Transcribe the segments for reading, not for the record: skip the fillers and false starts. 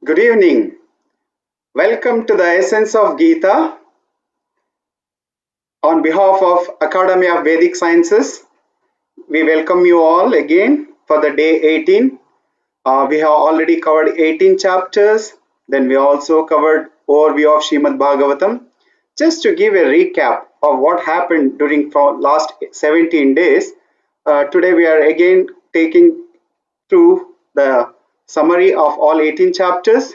Good evening. Welcome to the Essence of Gita. On behalf of Academy of Vedic Sciences, we welcome you all again for the day 18. We have already covered 18 chapters. Then we also covered overview of Srimad Bhagavatam. Just to give a recap of what happened during last 17 days, today we are again taking through the summary of all 18 chapters.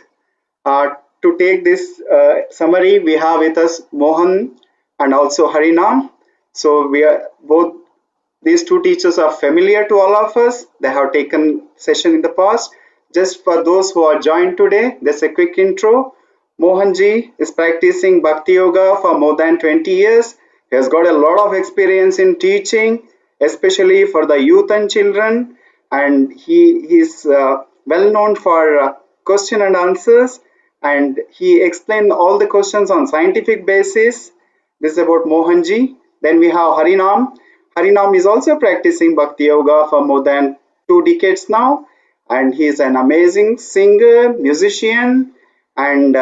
To take this summary, we have with us Mohan and also Harinam. So we are both these two teachers are familiar to all of us. They have taken session in the past. Just for those who are joined today, there's a quick intro. Mohanji is practicing Bhakti Yoga for more than 20 years. He has got a lot of experience in teaching, especially for the youth and children. And he is well known for question and answers. And he explained all the questions on scientific basis. This is about Mohanji. Then we have Harinam. Harinam is also practicing Bhakti Yoga for more than 2 decades now, and he is an amazing singer, musician, and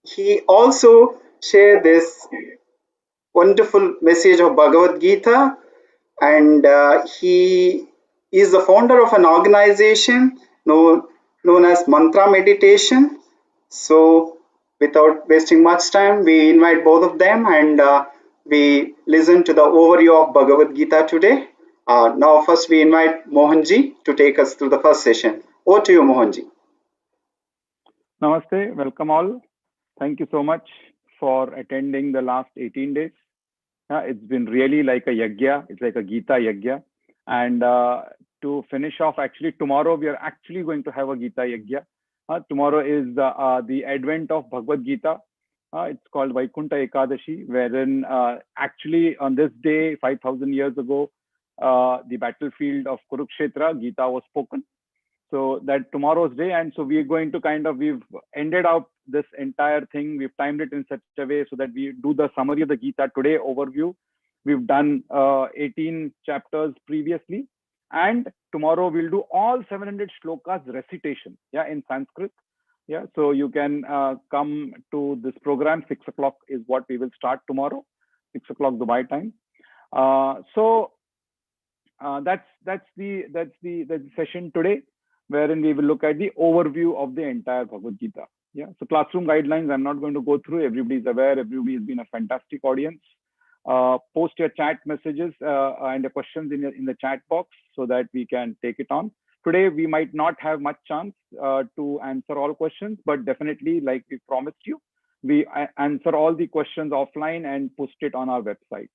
he also shared this wonderful message of Bhagavad Gita, and he is the founder of an organization known as Mantra Meditation. So without wasting much time, we invite both of them and we listen to the overview of Bhagavad Gita today. Now first we invite Mohanji to take us through the first session. Over to you, Mohanji. Namaste, welcome all. Thank you so much for attending the last 18 days. It's been really like a yagya. It's like a Gita yagya. And to finish off, actually, tomorrow we are actually going to have a Gita yagya. Tomorrow is the advent of Bhagavad Gita. It's called Vaikuntha Ekadashi, wherein actually on this day, 5,000 years ago, the battlefield of Kurukshetra, Gita was spoken. So that tomorrow's day, and so we're going to we've ended up this entire thing. We've timed it in such a way so that we do the summary of the Gita today, overview. We've done 18 chapters previously, and tomorrow we'll do all 700 shlokas recitation, in Sanskrit. So you can come to this program. 6 o'clock is what we will start tomorrow, 6 o'clock Dubai time. That's the session today, wherein we will look at the overview of the entire Bhagavad Gita. So classroom guidelines, I'm not going to go through. Everybody's aware. Everybody has been a fantastic audience. Post your chat messages and the questions in the chat box so that we can take it on. Today, we might not have much chance to answer all questions, but definitely, like we promised you, we answer all the questions offline and post it on our website.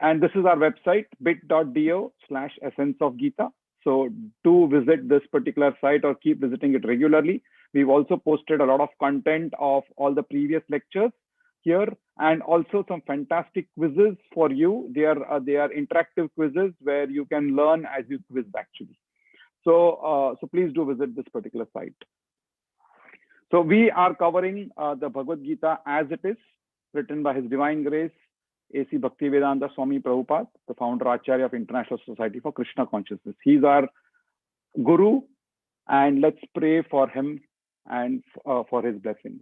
And this is our website, bit.do/essence of Gita. So do visit this particular site or keep visiting it regularly. We've also posted a lot of content of all the previous lectures here, and also some fantastic quizzes for you. They are interactive quizzes where you can learn as you quiz actually. So please do visit this particular site. So we are covering the Bhagavad Gita as it is, written by His Divine Grace, A.C. Bhaktivedanta Swami Prabhupada, the founder Acharya of International Society for Krishna Consciousness. He's our Guru, and let's pray for him and for his blessings.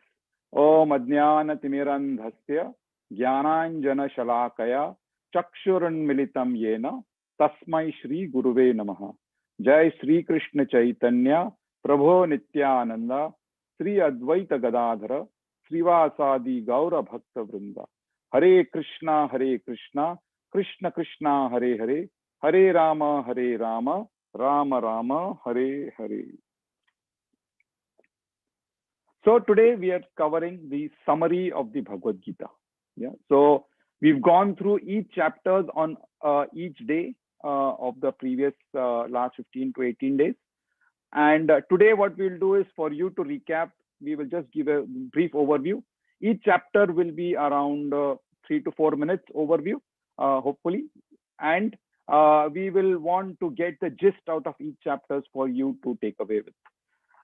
Om Ajnana Timirandhasya Jnananjana Shalakaya Chakshurunmilitam Yena Tasmai Shri Guruve Namaha. Jai Sri Krishna Chaitanya Prabhu Nityananda Sri Advaita Gadadhara Srivasadi Gaura Bhakta Vrinda. Hare Krishna, Krishna Krishna, Hare Hare, Hare Rama, Rama Rama, Hare Hare. So today we are covering the summary of the Bhagavad Gita. So we've gone through each chapters on each day of the previous last 15 to 18 days. And today what we'll do is, for you to recap, we will just give a brief overview. Each chapter will be around 3 to 4 minutes overview, hopefully. And we will want to get the gist out of each chapters for you to take away with.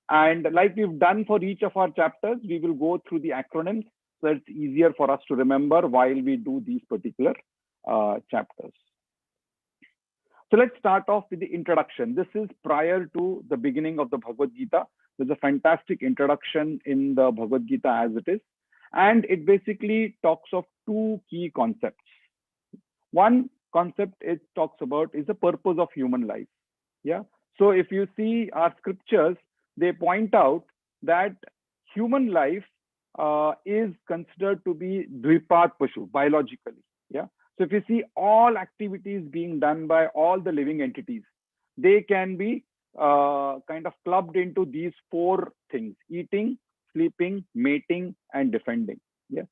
And like we've done for each of our chapters, we will go through the acronyms so it's easier for us to remember while we do these particular chapters. So let's start off with the introduction. This is prior to the beginning of the Bhagavad Gita. There's a fantastic introduction in the Bhagavad Gita as it is. And it basically talks of two key concepts. One concept it talks about is the purpose of human life. Yeah. So if you see our scriptures, they point out that human life is considered to be dvipat pashu biologically. Yeah. So if you see all activities being done by all the living entities, they can be kind of clubbed into these four things: eating, sleeping, mating, and defending. Yeah.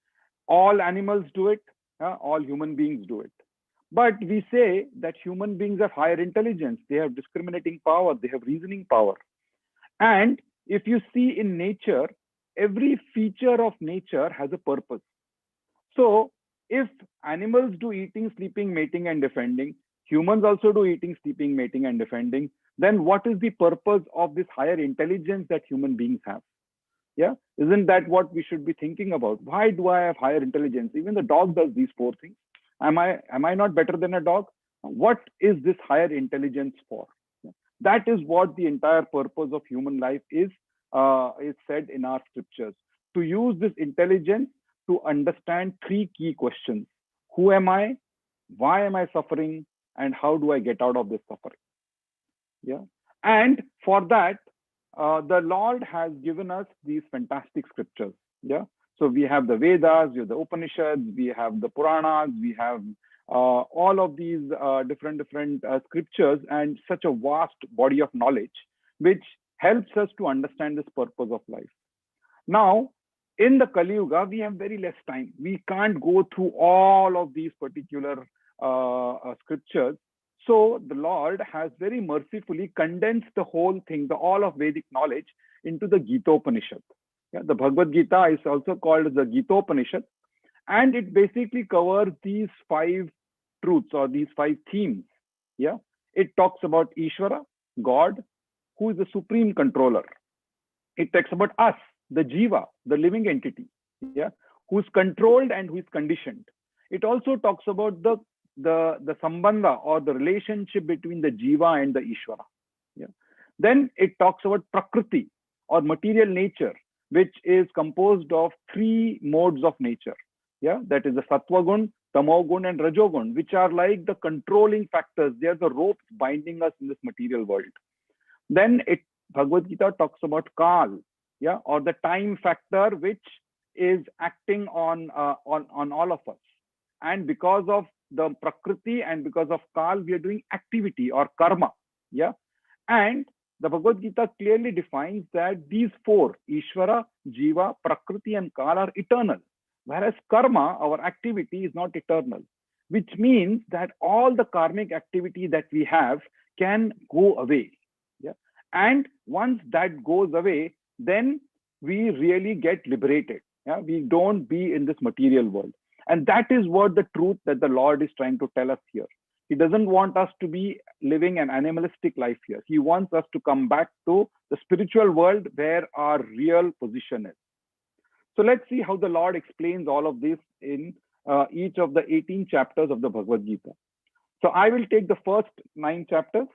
All animals do it. All human beings do it. But we say that human beings have higher intelligence. They have discriminating power. They have reasoning power. And if you see in nature, every feature of nature has a purpose. So if animals do eating, sleeping, mating, and defending, humans also do eating, sleeping, mating, and defending, then what is the purpose of this higher intelligence that human beings have? Yeah, isn't that what we should be thinking about? Why do I have higher intelligence? Even the dog does these four things. Am I not better than a dog? What is this higher intelligence for? That is what the entire purpose of human life is said in our scriptures. To use this intelligence to understand three key questions: who am I? Why am I suffering? And how do I get out of this suffering? Yeah, and for that, the Lord has given us these fantastic scriptures. Yeah. So we have the Vedas, we have the Upanishads, we have the Puranas, we have all of these different scriptures and such a vast body of knowledge, which helps us to understand this purpose of life. Now, in the Kali Yuga, we have very less time. We can't go through all of these particular scriptures. So the Lord has very mercifully condensed the whole thing, all of Vedic knowledge, into the Gita Upanishad. Yeah, the Bhagavad Gita is also called the Gita Upanishad, and it basically covers these five truths or these five themes. Yeah, it talks about Ishvara, God, who is the supreme controller. It talks about us, the Jiva, the living entity, yeah, who's controlled and who is conditioned. It also talks about the sambandha or the relationship between the Jiva and the Ishvara. Yeah. Then it talks about Prakriti or material nature, which is composed of three modes of nature. Yeah, that is the Sattva Gun, Tamo Gun, and Rajo Gun, which are like the controlling factors. They are the ropes binding us in this material world. Then Bhagavad Gita talks about Kal, yeah, or the time factor, which is acting on all of us. And because of the Prakriti and because of Kal, we are doing activity or karma. Yeah. And the Bhagavad Gita clearly defines that these four, Ishvara, Jiva, Prakriti, and Kal, are eternal. Whereas karma, our activity, is not eternal, which means that all the karmic activity that we have can go away. Yeah. And once that goes away, then we really get liberated. Yeah. We don't be in this material world. And that is what the truth that the Lord is trying to tell us here. He doesn't want us to be living an animalistic life here. He wants us to come back to the spiritual world where our real position is. So let's see how the Lord explains all of this in each of the 18 chapters of the Bhagavad Gita. So I will take the first 9 chapters,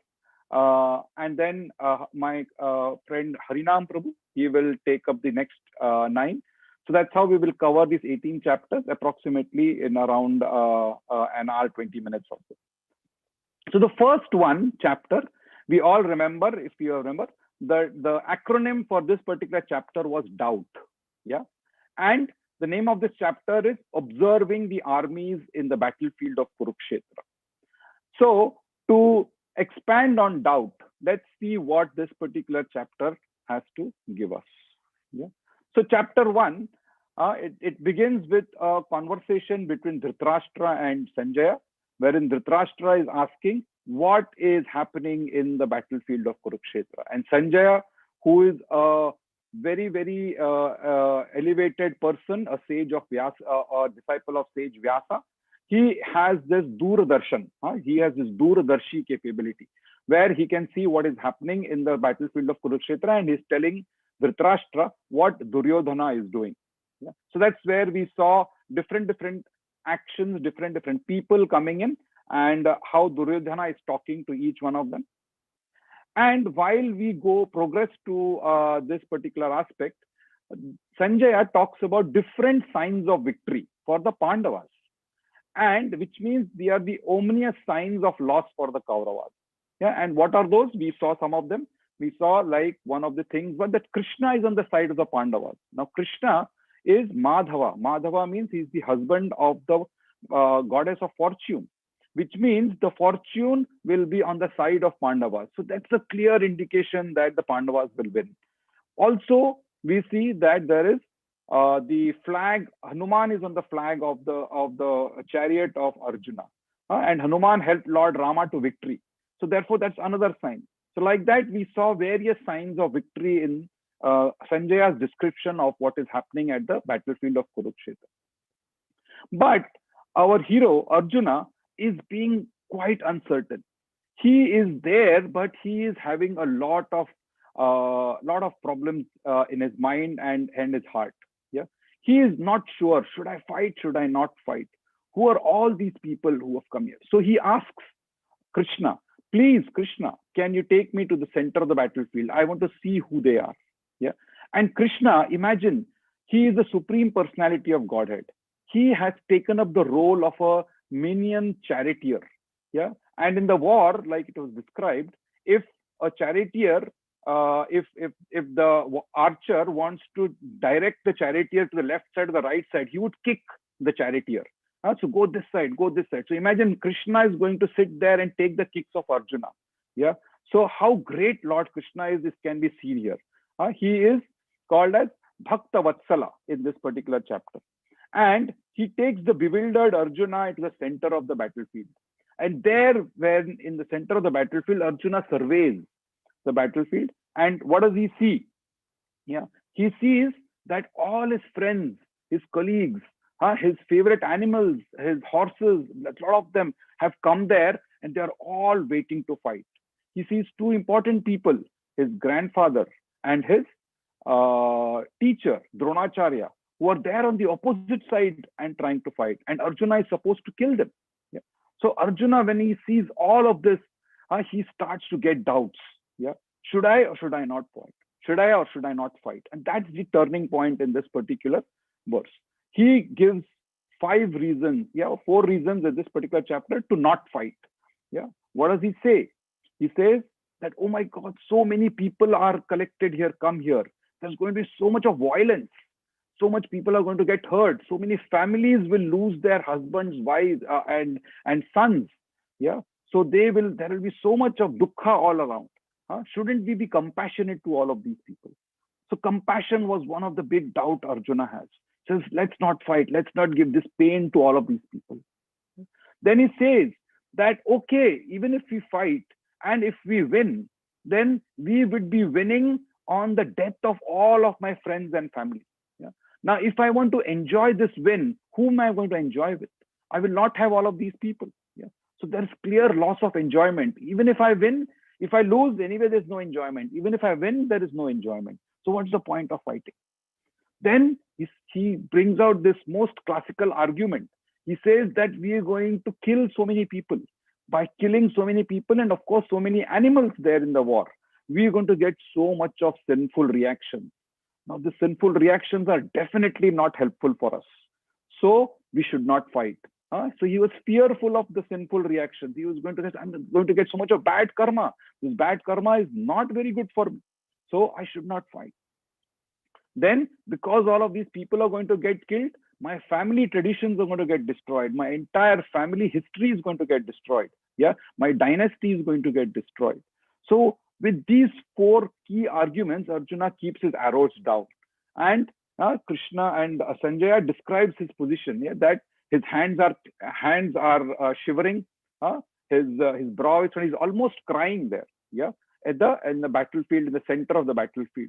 and then my friend Harinam Prabhu, he will take up the next 9. So that's how we will cover these 18 chapters approximately in around an hour, 20 minutes or so. So the first one chapter, we all remember, if you remember, the acronym for this particular chapter was doubt. Yeah. And the name of this chapter is Observing the Armies in the Battlefield of Kurukshetra. So to expand on doubt, let's see what this particular chapter has to give us. Yeah. So chapter 1, it begins with a conversation between Dhritarashtra and Sanjaya, wherein Dhritarashtra is asking what is happening in the battlefield of Kurukshetra. And Sanjaya, who is a very, very elevated person, a sage of Vyasa, a disciple of sage Vyasa, he has this Duradarshan. He has this Duradarshi capability, where he can see what is happening in the battlefield of Kurukshetra, and he's telling Dhritarashtra what Duryodhana is doing. Yeah. So that's where we saw different actions, different people coming in, and how Duryodhana is talking to each one of them. And while we progress to this particular aspect, Sanjaya talks about different signs of victory for the Pandavas, and which means they are the ominous signs of loss for the Kauravas. Yeah, and what are those? We saw some of them. We saw, like, one of the things was that Krishna is on the side of the Pandavas. Now, Krishna is Madhava. Madhava means he's the husband of the goddess of fortune, which means the fortune will be on the side of Pandavas. So that's a clear indication that the Pandavas will win. Also, we see that there is the flag. Hanuman is on the flag of the chariot of Arjuna, and Hanuman helped Lord Rama to victory. So therefore, that's another sign. So like that, we saw various signs of victory in Sanjaya's description of what is happening at the battlefield of Kurukshetra. But our hero Arjuna is being quite uncertain. He is there, but he is having a lot of problems in his mind and his heart. Yeah, he is not sure. Should I fight? Should I not fight? Who are all these people who have come here? So he asks Krishna, please, Krishna, can you take me to the center of the battlefield? I want to see who they are. Yeah, and Krishna, imagine, he is the supreme personality of Godhead. He has taken up the role of a minion charioteer. Yeah, and in the war, like it was described, if a charioteer, if the archer wants to direct the charioteer to the left side or the right side, he would kick the charioteer. So go this side, go this side. So imagine Krishna is going to sit there and take the kicks of Arjuna. Yeah. So how great Lord Krishna is, this can be seen here. He is called as Bhakta Vatsala in this particular chapter. And he takes the bewildered Arjuna into the center of the battlefield. And there, when in the center of the battlefield, Arjuna surveys the battlefield. And what does he see? Yeah, he sees that all his friends, his colleagues, his favorite animals, his horses, a lot of them have come there, and they are all waiting to fight. He sees two important people, his grandfather and his teacher, Dronacharya, who are there on the opposite side and trying to fight. And Arjuna is supposed to kill them. Yeah. So Arjuna, when he sees all of this, he starts to get doubts. Yeah, should I or should I not fight? Should I or should I not fight? And that's the turning point in this particular verse. He gives 4 reasons in this particular chapter to not fight. Yeah, what does he say? He says that, oh my God, so many people are collected here, come here. There's going to be so much of violence. So much people are going to get hurt. So many families will lose their husbands, wives, and sons. Yeah, so there will be so much of dukkha all around. Shouldn't we be compassionate to all of these people? So compassion was one of the big doubt Arjuna has. Says, let's not fight. Let's not give this pain to all of these people. Then he says that, okay, even if we fight and if we win, then we would be winning on the death of all of my friends and family. Yeah? Now, if I want to enjoy this win, whom am I going to enjoy with? I will not have all of these people. Yeah? So there's clear loss of enjoyment. Even if I win, if I lose, anyway, there's no enjoyment. Even if I win, there is no enjoyment. So what's the point of fighting? Then he brings out this most classical argument. He says that we are going to kill so many people. By killing so many people and, of course, so many animals there in the war, we are going to get so much of sinful reactions. Now, the sinful reactions are definitely not helpful for us. So we should not fight. So he was fearful of the sinful reactions. He was going to say, I'm going to get so much of bad karma. This bad karma is not very good for me. So I should not fight. Then, because all of these people are going to get killed, my family traditions are going to get destroyed. My entire family history is going to get destroyed. Yeah, my dynasty is going to get destroyed. So with these 4 key arguments, Arjuna keeps his arrows down. And Krishna and Sanjaya describes his position. Yeah, that his hands are shivering. His brow is, he's almost crying there. Yeah, in the battlefield, in the center of the battlefield.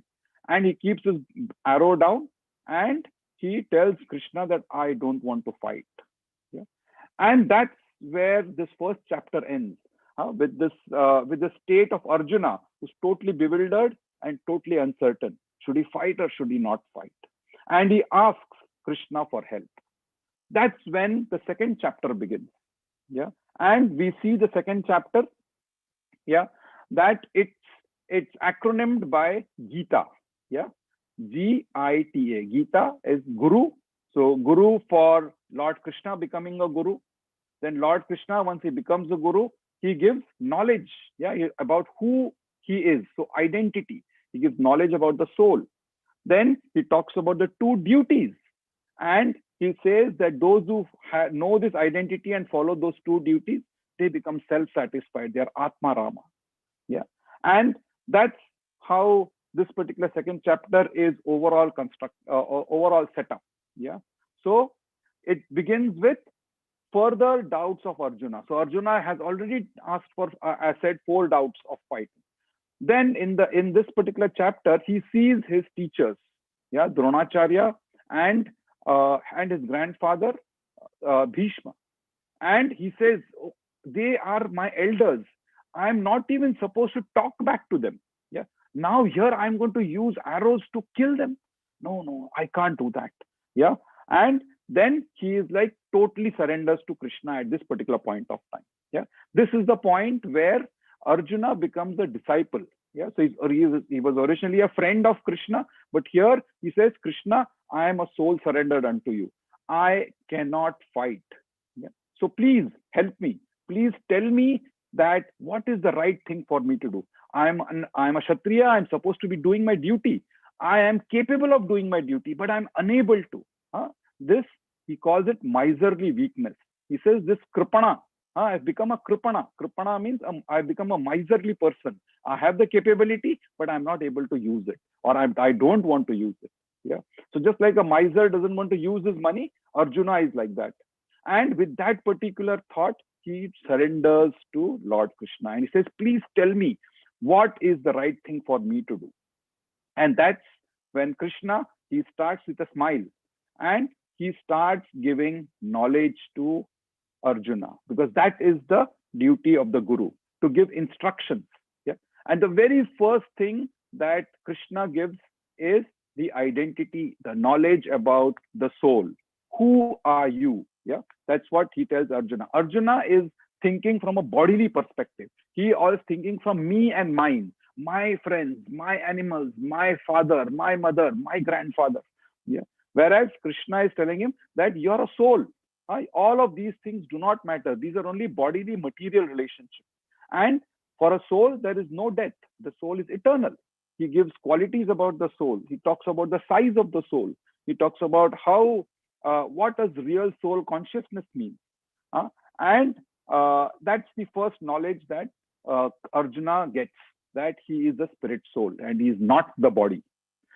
And he keeps his arrow down and he tells Krishna that I don't want to fight. Yeah? And that's where this first chapter ends, with the state of Arjuna, who's totally bewildered and totally uncertain. Should he fight or should he not fight? And he asks Krishna for help. That's when the second chapter begins. Yeah. And we see the second chapter, yeah, that it's acronymed by Gita, yeah, Gita. Gita is Guru. So Guru for Lord Krishna becoming a Guru. Then Lord Krishna, once he becomes a Guru, he gives knowledge, yeah, about who he is. So identity. He gives knowledge about the soul. Then he talks about the two duties, and he says that those who know this identity and follow those two duties, they become self-satisfied. They are Atma Rama. Yeah, and that's how this particular second chapter is overall overall setup. Yeah, so it begins with further doubts of Arjuna. So Arjuna has already asked for, I said, 4 doubts of fighting. Then in this particular chapter, he sees his teachers, yeah, Dronacharya and his grandfather Bhishma, and he says, "Oh, they are my elders. I'm not even supposed to talk back to them. Yeah. Now here I'm going to use arrows to kill them. No, no, I can't do that. Yeah. And then he is like totally surrenders to Krishna at this particular point of time. Yeah. This is the point where Arjuna becomes a disciple. Yeah. So he was originally a friend of Krishna, but here he says, Krishna, I am a soul surrendered unto you. I cannot fight. Yeah. So please help me. Please tell me that what is the right thing for me to do. I'm a Kshatriya. I'm supposed to be doing my duty. I am capable of doing my duty, but I'm unable to. This, he calls it miserly weakness. He says this kripana. I've become a kripana. Kripana means I've become a miserly person. I have the capability, but I'm not able to use it, or I don't want to use it. Yeah. So just like a miser doesn't want to use his money, Arjuna is like that. And with that particular thought, he surrenders to Lord Krishna and he says, please tell me what is the right thing for me to do. And that's when Krishna, he starts with a smile and he starts giving knowledge to Arjuna, because that is the duty of the Guru, to give instructions. Yeah. And the very first thing that Krishna gives is the identity, the knowledge about the soul. Who are you? Yeah. That's what he tells Arjuna. Arjuna is thinking from a bodily perspective. He is thinking from me and mine, my friends, my animals, my father, my mother, my grandfather. Yeah. Whereas Krishna is telling him that you're a soul. All of these things do not matter. These are only bodily material relationships. And for a soul, there is no death. The soul is eternal. He gives qualities about the soul. He talks about the size of the soul. He talks about how, what does real soul consciousness mean. And that's the first knowledge that Arjuna gets, that he is the spirit soul and he is not the body.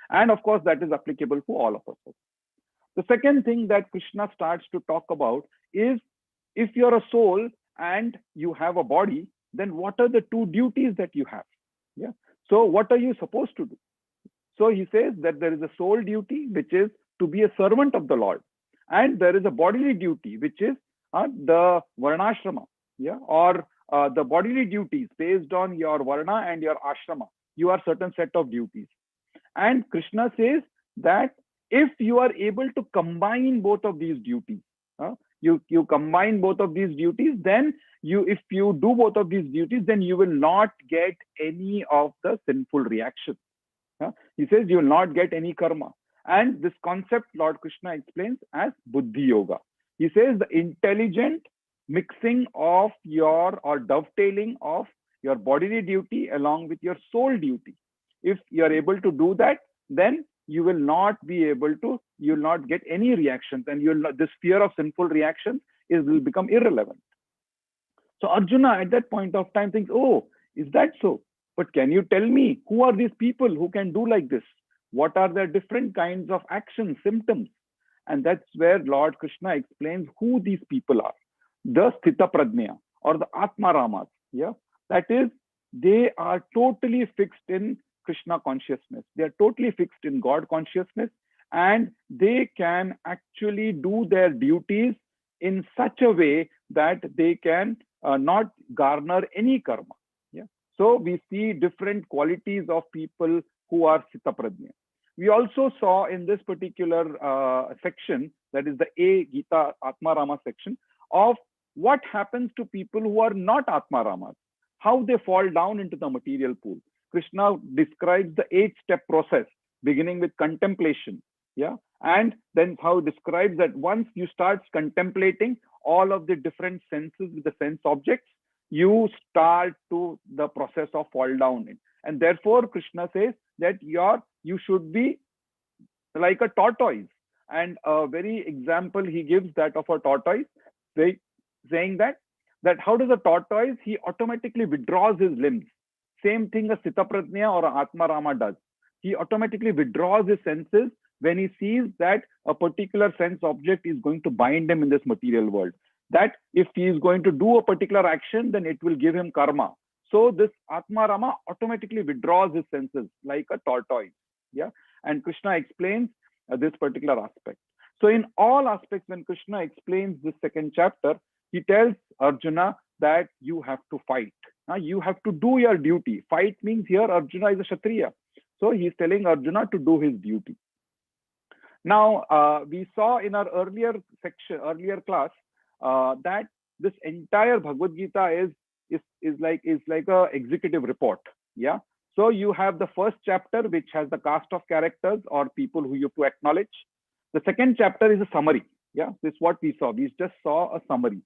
And of course, that is applicable to all of us. The second thing that Krishna starts to talk about is, if you're a soul and you have a body, then what are the 2 duties that you have? Yeah. So what are you supposed to do? So he says that there is a soul duty, which is to be a servant of the Lord. And there is a bodily duty, which is the varnashrama, yeah, or the bodily duties based on your varna and your ashrama. You are certain set of duties. And Krishna says that if you are able to combine both of these duties, you combine both of these duties, then if you do both of these duties, then you will not get any of the sinful reactions. He says you will not get any karma. And this concept Lord Krishna explains as Buddhi Yoga. He says the intelligent mixing of or dovetailing of your bodily duty along with your soul duty. If you are able to do that, then you will not get any reactions, and this fear of sinful reactions will become irrelevant. So Arjuna at that point of time thinks, oh, is that so? But can you tell me, who are these people who can do like this? What are their different kinds of actions, symptoms? And that's where Lord Krishna explains who these people are. The Sthita Prajna, or the Atma Ramas. Yeah, that is, they are totally fixed in Krishna consciousness. They are totally fixed in God consciousness, and they can actually do their duties in such a way that they can not garner any karma. Yeah. So we see different qualities of people who are Sthita Prajna. We also saw in this particular section, that is the Gita Atma Rama section, of what happens to people who are not Atma Ramas, how they fall down into the material pool. Krishna describes the 8-step process, beginning with contemplation, yeah, and then how it describes that once you start contemplating all of the different senses with the sense objects, you start to the process of fall down in. And therefore, Krishna says that you should be like a tortoise. And a very example he gives that of a tortoise, saying that how does a tortoise, he automatically withdraws his limbs. Same thing a Sitaprajna or a Atma Rama does. He automatically withdraws his senses when he sees that a particular sense object is going to bind him in this material world. That if he is going to do a particular action, then it will give him karma. So this Atma Rama automatically withdraws his senses like a tortoise. Yeah. And Krishna explains this particular aspect. So in all aspects, when Krishna explains this second chapter, he tells Arjuna that you have to fight. You have to do your duty. Fight means here Arjuna is a Kshatriya. So he's telling Arjuna to do his duty. Now, we saw in our earlier class, that this entire Bhagavad Gita is like a executive report. Yeah. So you have the first chapter, which has the cast of characters or people who you have to acknowledge. The second chapter is a summary. Yeah, this is what we saw. We just saw a summary.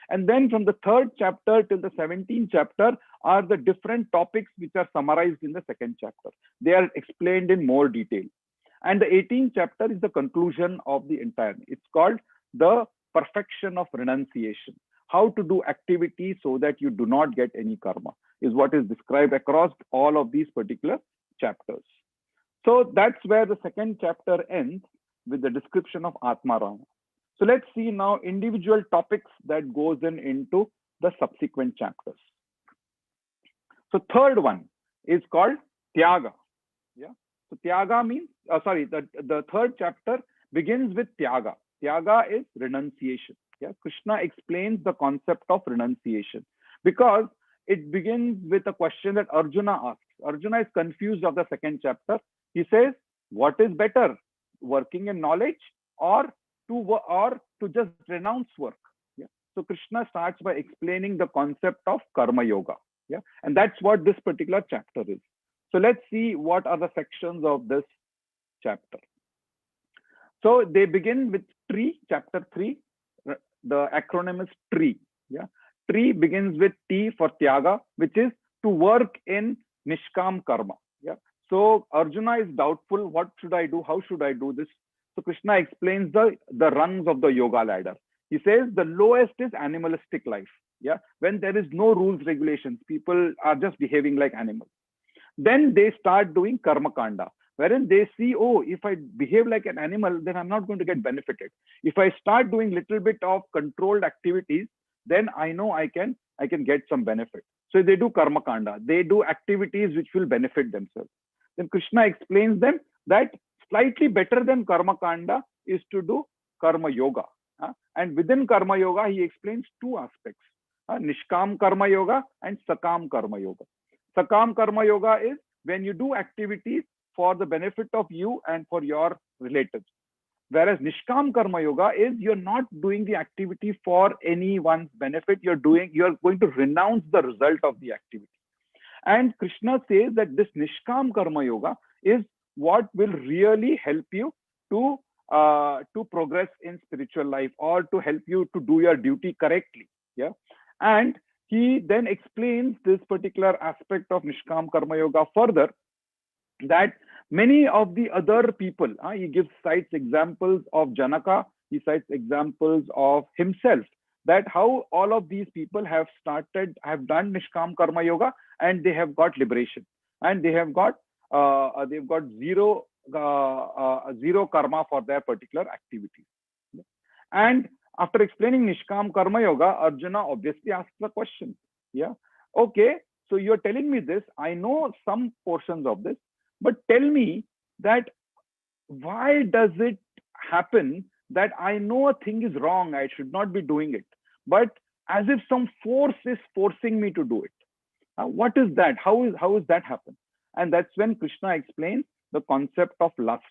And then from the third chapter till the 17th chapter are the different topics which are summarized in the second chapter. They are explained in more detail. And the 18th chapter is the conclusion of the entire. It's called the perfection of renunciation. How to do activities so that you do not get any karma is what is described across all of these particular chapters. So that's where the second chapter ends with the description of Atma Rama. So let's see now individual topics that goes into the subsequent chapters. So third one is called Tyaga. Yeah. So Tyaga means, the third chapter begins with Tyaga. Tyaga is renunciation. Yeah. Krishna explains the concept of renunciation because it begins with a question that Arjuna asks. Arjuna is confused of the second chapter. He says, what is better, working in knowledge or to just renounce work? Yeah. So Krishna starts by explaining the concept of karma yoga. Yeah. And that's what this particular chapter is. So let's see what are the sections of this chapter. So they begin with tree, chapter 3. The acronym is tree. Yeah. Tree begins with T for Tyaga, which is to work in Nishkam karma. Yeah. So Arjuna is doubtful, what should I do? How should I do this? So Krishna explains the rungs of the yoga ladder. He says the lowest is animalistic life. Yeah. When there is no rules, regulations, people are just behaving like animals. Then they start doing karma kanda, wherein they see, oh, if I behave like an animal, then I'm not going to get benefited. If I start doing little bit of controlled activities, then I know I can get some benefit. So they do karma kanda. They do activities which will benefit themselves. Then Krishna explains them that slightly better than karma kanda is to do karma yoga. And within karma yoga, he explains two aspects: Nishkam karma yoga and Sakam karma yoga. Sakam karma yoga is when you do activities for the benefit of you and for your relatives. Whereas Nishkam karma yoga is you're not doing the activity for anyone's benefit. You're going to renounce the result of the activity. And Krishna says that this Nishkam karma yoga is what will really help you to progress in spiritual life or to help you to do your duty correctly. Yeah. And he then explains this particular aspect of Nishkam karma yoga further, that many of the other people, he cites examples of Janaka, he cites examples of himself, that how all of these people have done Nishkam karma yoga and they have got liberation, and they have got zero karma for their particular activities. And after explaining Nishkam karma yoga, Arjuna obviously asks the question, yeah, okay, so you're telling me this, I know some portions of this, but tell me that why does it happen that I know a thing is wrong, I should not be doing it, but as if some force is forcing me to do it? What is that? How is that happen? And that's when Krishna explains the concept of lust.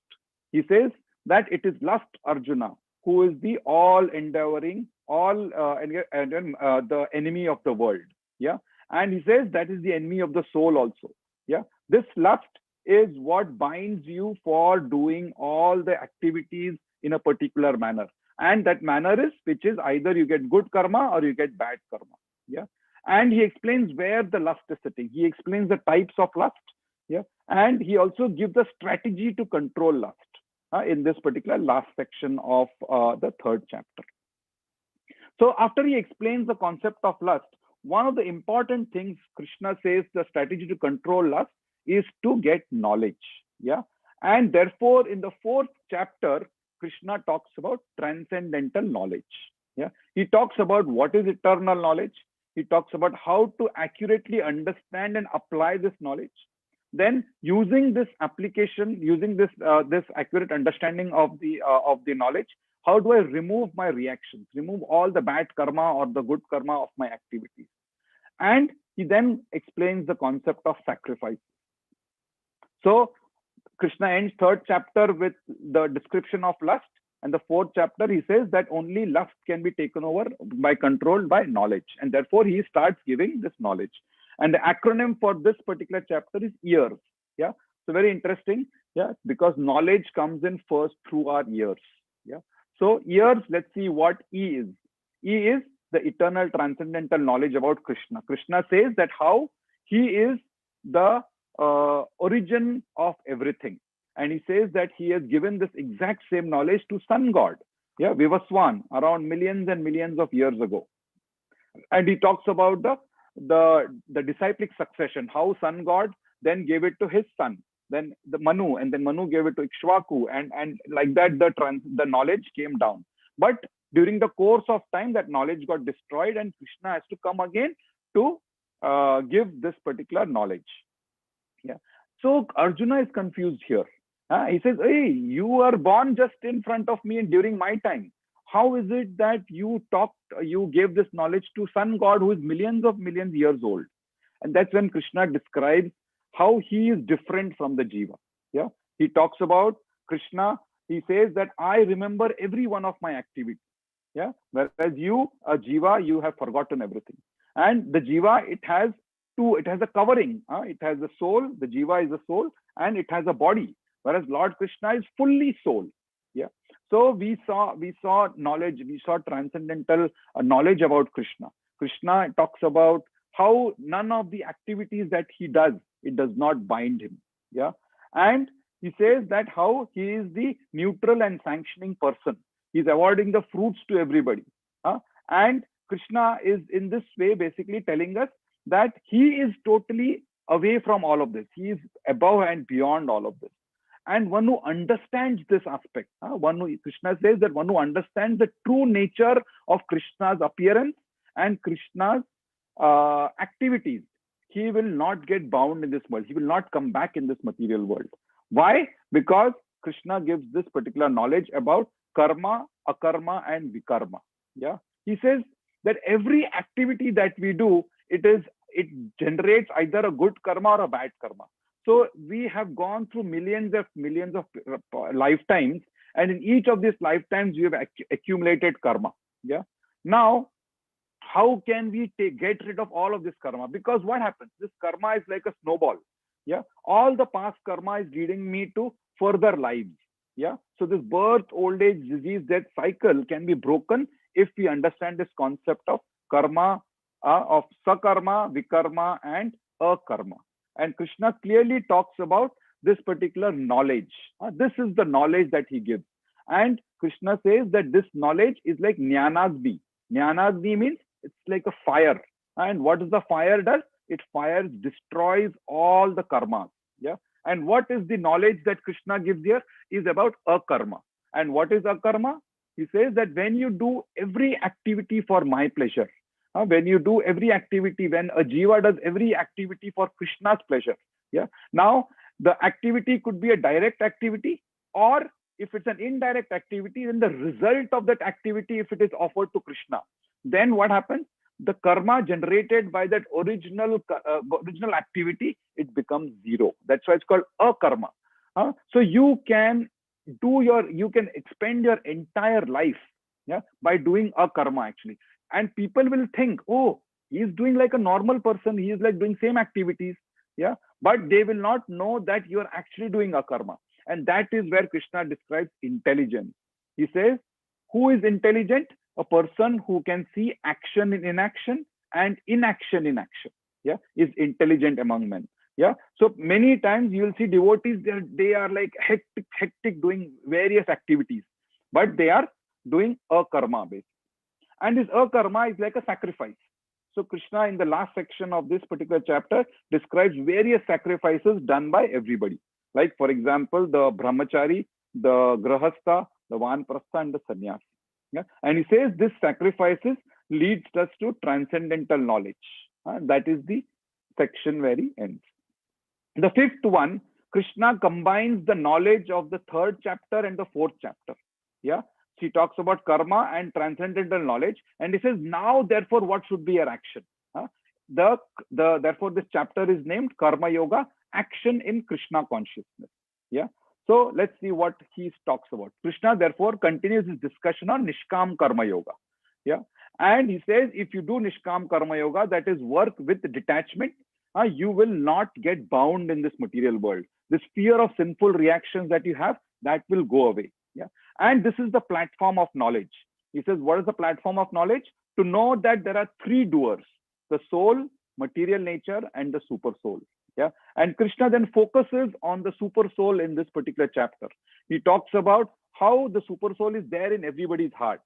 He says that it is lust, Arjuna, who is the all endeavoring, the enemy of the world. Yeah. And he says that is the enemy of the soul also. Yeah. This lust is what binds you for doing all the activities in a particular manner. And that manner is, which is either you get good karma or you get bad karma. Yeah. And he explains where the lust is sitting. He explains the types of lust. Yeah. And he also gives a strategy to control lust in this particular last section of the third chapter. So after he explains the concept of lust, one of the important things Krishna says the strategy to control lust is to get knowledge. Yeah. And therefore, in the fourth chapter, Krishna talks about transcendental knowledge. Yeah. He talks about what is eternal knowledge. He talks about how to accurately understand and apply this knowledge. Then, using this application, using this accurate understanding of the knowledge, how do I remove my reactions, remove all the bad karma or the good karma of my activities? And he then explains the concept of sacrifice. So Krishna ends third chapter with the description of lust, and the fourth chapter he says that only lust can be taken over by controlled by knowledge, and therefore he starts giving this knowledge. And the acronym for this particular chapter is ears. Yeah, so very interesting. Yeah, because knowledge comes in first through our ears. Yeah, so ears. Let's see what E is. E is the eternal transcendental knowledge about Krishna. Krishna says that how he is the origin of everything. And he says that he has given this exact same knowledge to sun god, yeah, Vivaswan, around millions and millions of years ago. And he talks about the disciplic succession, how sun god then gave it to his son, then the Manu, and then Manu gave it to Ikshvaku, and like that the knowledge came down. But during the course of time, that knowledge got destroyed, and Krishna has to come again to give this particular knowledge. Yeah. So Arjuna is confused here. He says, hey, you are born just in front of me and during my time. How is it that you gave this knowledge to sun god who is millions of millions years old? And that's when Krishna describes how he is different from the Jiva. Yeah. He talks about Krishna. He says that I remember every one of my activities. Yeah. Whereas you, a Jiva, you have forgotten everything. And the Jiva, it has a covering. It has the soul. The Jiva is the soul, and it has a body. Whereas Lord Krishna is fully soul. Yeah. So we saw knowledge. We saw transcendental knowledge about Krishna. Krishna talks about how none of the activities that he does, it does not bind him. Yeah. And he says that how he is the neutral and sanctioning person. He's awarding the fruits to everybody. And Krishna is in this way basically telling us that he is totally away from all of this. He is above and beyond all of this. And one who understands this aspect, Krishna says that one who understands the true nature of Krishna's appearance and Krishna's activities, he will not get bound in this world. He will not come back in this material world. Why? Because Krishna gives this particular knowledge about karma, akarma, and vikarma. Yeah. He says that every activity that we do, it generates either a good karma or a bad karma. So we have gone through millions of lifetimes, and in each of these lifetimes we have accumulated karma. Yeah. Now, how can we get rid of all of this karma? Because what happens? This karma is like a snowball. Yeah. All the past karma is leading me to further lives. Yeah. So this birth, old age, disease, death cycle can be broken if we understand this concept of karma, of sakarma, vikarma, and akarma. And Krishna clearly talks about this particular knowledge. This is the knowledge that he gives. And Krishna says that this knowledge is like jnanagni. Jnanagni means it's like a fire. And what does the fire does? It destroys all the karmas. Yeah. And what is the knowledge that Krishna gives here is about akarma. And what is akarma? He says that when you do every activity for my pleasure, when you do every activity, when a jiva does every activity for Krishna's pleasure. Yeah. Now, the activity could be a direct activity, or if it's an indirect activity, then the result of that activity, if it is offered to Krishna, then what happens? The karma generated by that original activity, it becomes zero. That's why it's called akarma. So you can you can expend your entire life, yeah, by doing a karma actually. And people will think, oh, he's doing like a normal person, he is like doing same activities, yeah, but they will not know that you are actually doing a karma. And that is where Krishna describes intelligence. He says, who is intelligent? A person who can see action in inaction and inaction in action, yeah, is intelligent among men. Yeah, so many times you will see devotees, they are like hectic doing various activities, but they are doing a karma basically. And this a karma is like a sacrifice. So Krishna in the last section of this particular chapter describes various sacrifices done by everybody. Like for example, the brahmachari, the grahastha, the vanprastha, and the sannyasi. Yeah? And he says this sacrifices leads us to transcendental knowledge. That is the section where he ends. The fifth one, Krishna combines the knowledge of the third chapter and the fourth chapter. Yeah, he talks about karma and transcendental knowledge, and he says, now therefore what should be your action? Therefore this chapter is named Karma Yoga, action in Krishna consciousness. Yeah, so let's see what he talks about. Krishna therefore continues his discussion on Nishkam Karma Yoga. Yeah, and he says, if you do Nishkam Karma Yoga, that is work with detachment, you will not get bound in this material world. This fear of sinful reactions that you have, that will go away. Yeah, and this is the platform of knowledge. He says, what is the platform of knowledge? To know that there are three doers: the soul, material nature, and the super soul. Yeah, and Krishna then focuses on the super soul in this particular chapter. He talks about how the super soul is there in everybody's heart,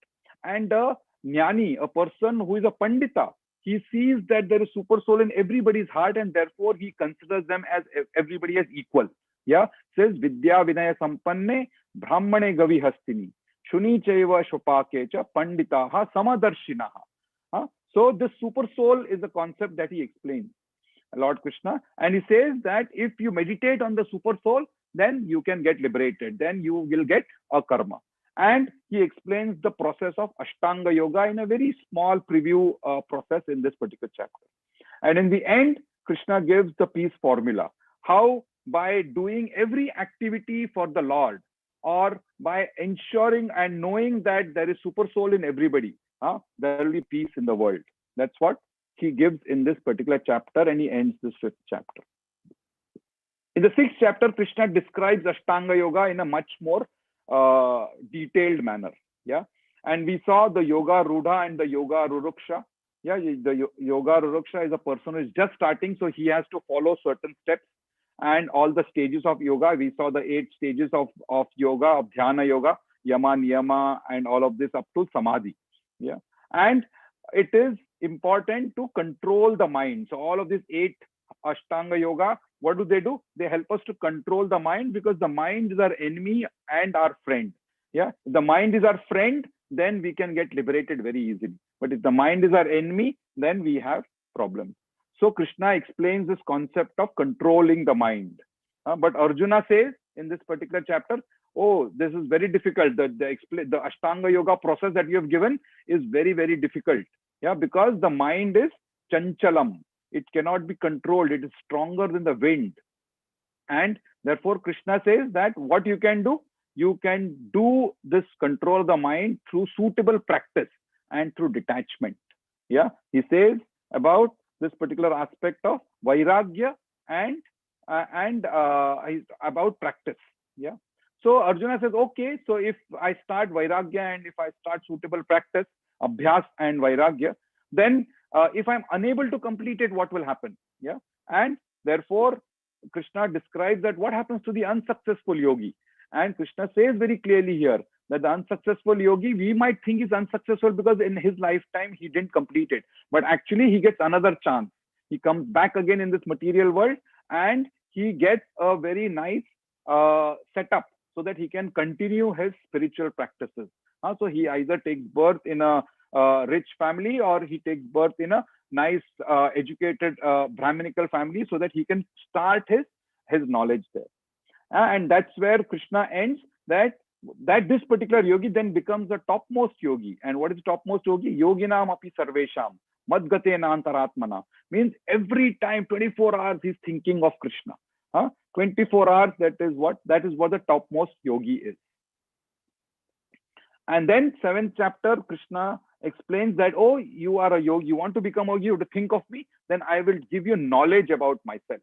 and a jnani, a person who is a pandita, he sees that there is super soul in everybody's heart, and therefore he considers them as everybody as equal. Yeah, says Vidya Vinaya Sampanne Brahmane Gavi Hastini Shuni Chaiva Shopakecha Panditaha Samadarshinaha. So this super soul is the concept that he explains, Lord Krishna, and he says that if you meditate on the super soul, then you can get liberated, then you will get a karma. And he explains the process of Ashtanga Yoga in a very small preview process in this particular chapter. And in the end, Krishna gives the peace formula. How by doing every activity for the Lord, or by ensuring and knowing that there is super soul in everybody, there will be peace in the world. That's what he gives in this particular chapter, and he ends this fifth chapter. In the sixth chapter, Krishna describes Ashtanga Yoga in a much more detailed manner. Yeah, and we saw the Yoga Rudha and the Yoga Ruruksha. Yeah, the Yoga Ruruksha is a person who is just starting, so he has to follow certain steps and all the stages of yoga. We saw the 8 stages of yoga, of Dhyana Yoga, Yama, Niyama, and all of this up to Samadhi. Yeah, and it is important to control the mind. So all of these 8 Ashtanga Yoga, what do? They help us to control the mind, because the mind is our enemy and our friend. Yeah, if the mind is our friend, then we can get liberated very easily. But if the mind is our enemy, then we have problems. So Krishna explains this concept of controlling the mind. But Arjuna says in this particular chapter, oh, this is very difficult. The Ashtanga Yoga process that you have given is very, very difficult. Yeah, because the mind is chanchalam. It cannot be controlled. It is stronger than the wind. And therefore, Krishna says that what you can do this control of the mind through suitable practice and through detachment. Yeah, he says about this particular aspect of vairagya and about practice. Yeah. So Arjuna says, okay, so if I start vairagya and if I start suitable practice, abhyas and vairagya, then if I'm unable to complete it, what will happen? Yeah. And therefore, Krishna describes that what happens to the unsuccessful yogi. And Krishna says very clearly here that the unsuccessful yogi, we might think he's unsuccessful because in his lifetime he didn't complete it. But actually he gets another chance. He comes back again in this material world and he gets a very nice setup so that he can continue his spiritual practices. So he either takes birth in a rich family, or he takes birth in a nice educated Brahminical family, so that he can start his knowledge there. And that's where Krishna ends, that this particular yogi then becomes the topmost yogi. And what is the topmost yogi? Yoginam api sarvesham madgatena antaratmana. Means every time, 24 hours, he's thinking of Krishna. 24 hours, that is what the topmost yogi is. And then 7th chapter, Krishna explains that, oh, you are a yogi, you want to become a yogi, you have to think of me, then I will give you knowledge about myself.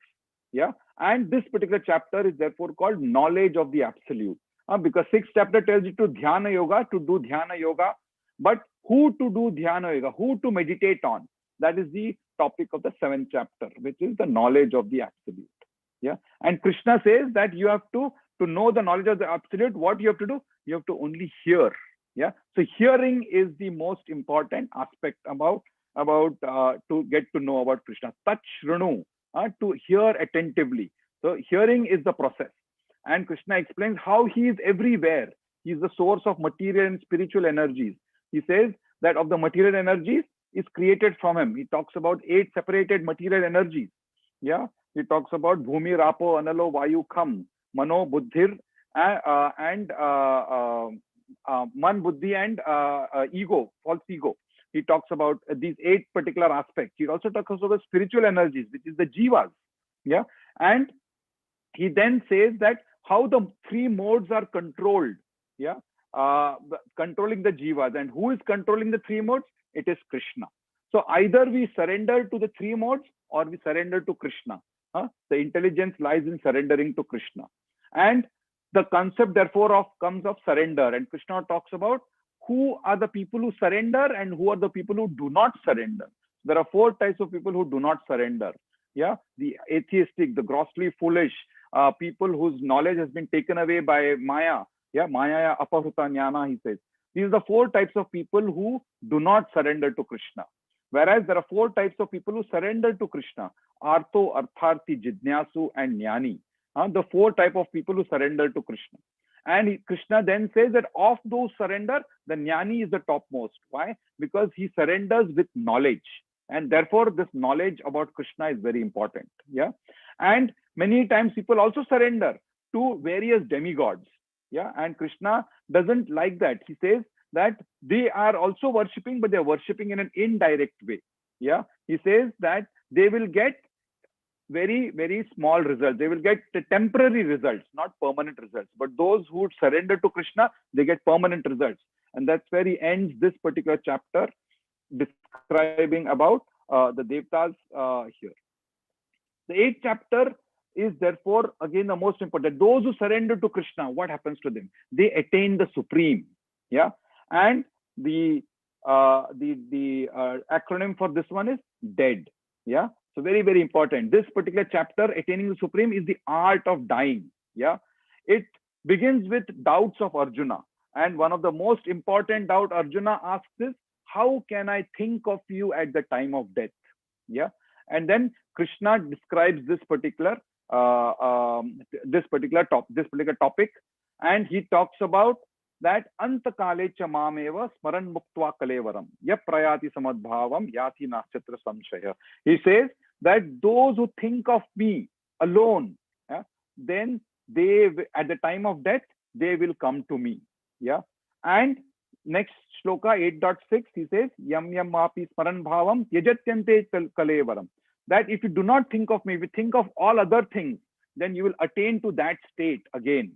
Yeah. And this particular chapter is therefore called knowledge of the absolute. Because 6th chapter tells you to dhyana yoga, to do dhyana yoga. But who to do dhyana yoga, who to meditate on? That is the topic of the 7th chapter, which is the knowledge of the absolute. Yeah. And Krishna says that you have to know the knowledge of the absolute, what you have to do? You have to only hear. Yeah. So hearing is the most important aspect about to get to know about Krishna. Tach Shrunu, to hear attentively. So hearing is the process. And Krishna explains how he is everywhere. He is the source of material and spiritual energies. He says that of the material energies is created from him. He talks about 8 separated material energies. Yeah. He talks about Bhumi, Rapo, Analo, Vayu, Kham, Mano, Buddhir, and Man, Buddhi, and ego, false ego. He talks about these 8 particular aspects. He also talks about spiritual energies, which is the jivas. Yeah. And he then says that how the 3 modes are controlled. Yeah. Controlling the jivas. And who is controlling the 3 modes? It is Krishna. So either we surrender to the 3 modes or we surrender to Krishna. The intelligence lies in surrendering to Krishna. And the concept therefore comes of surrender. And Krishna talks about who are the people who surrender and who are the people who do not surrender. There are 4 types of people who do not surrender. Yeah, the atheistic, the grossly foolish, people whose knowledge has been taken away by Maya. Yeah, Maya apahruta jnana, he says. These are the 4 types of people who do not surrender to Krishna. Whereas there are 4 types of people who surrender to Krishna: Artho, Artharthi, Jidnyasu, and Jnani. The 4 type of people who surrender to Krishna. And Krishna then says that of those surrender, the Jnani is the topmost. Why? Because he surrenders with knowledge. And therefore, this knowledge about Krishna is very important. Yeah. And many times people also surrender to various demigods. Yeah. And Krishna doesn't like that. He says that they are also worshipping, but they're worshipping in an indirect way. Yeah. He says that they will get very, very small results. They will get temporary results, not permanent results. But those who surrender to Krishna, they get permanent results. And that's where he ends this particular chapter, describing about the Devatas here. The 8th chapter is therefore again the most important. Those who surrender to Krishna, what happens to them? They attain the supreme. Yeah. And the acronym for this one is DEAD. Yeah. So very, very important. This particular chapter, Attaining the Supreme, is the art of dying. Yeah. It begins with doubts of Arjuna. And one of the most important doubt Arjuna asks is, how can I think of you at the time of death? Yeah. And then Krishna describes this particular topic, and he talks about that antakale cha mameva smaran muktva kalevaram ya prayati samadbhavam yati nachatra samshaya. He says that those who think of me alone, yeah, then they, at the time of death, they will come to me. Yeah. And next shloka 8.6, he says yam yam api smaran bhavam yajatyante kalevaram. That if you do not think of me, if you think of all other things, then you will attain to that state again.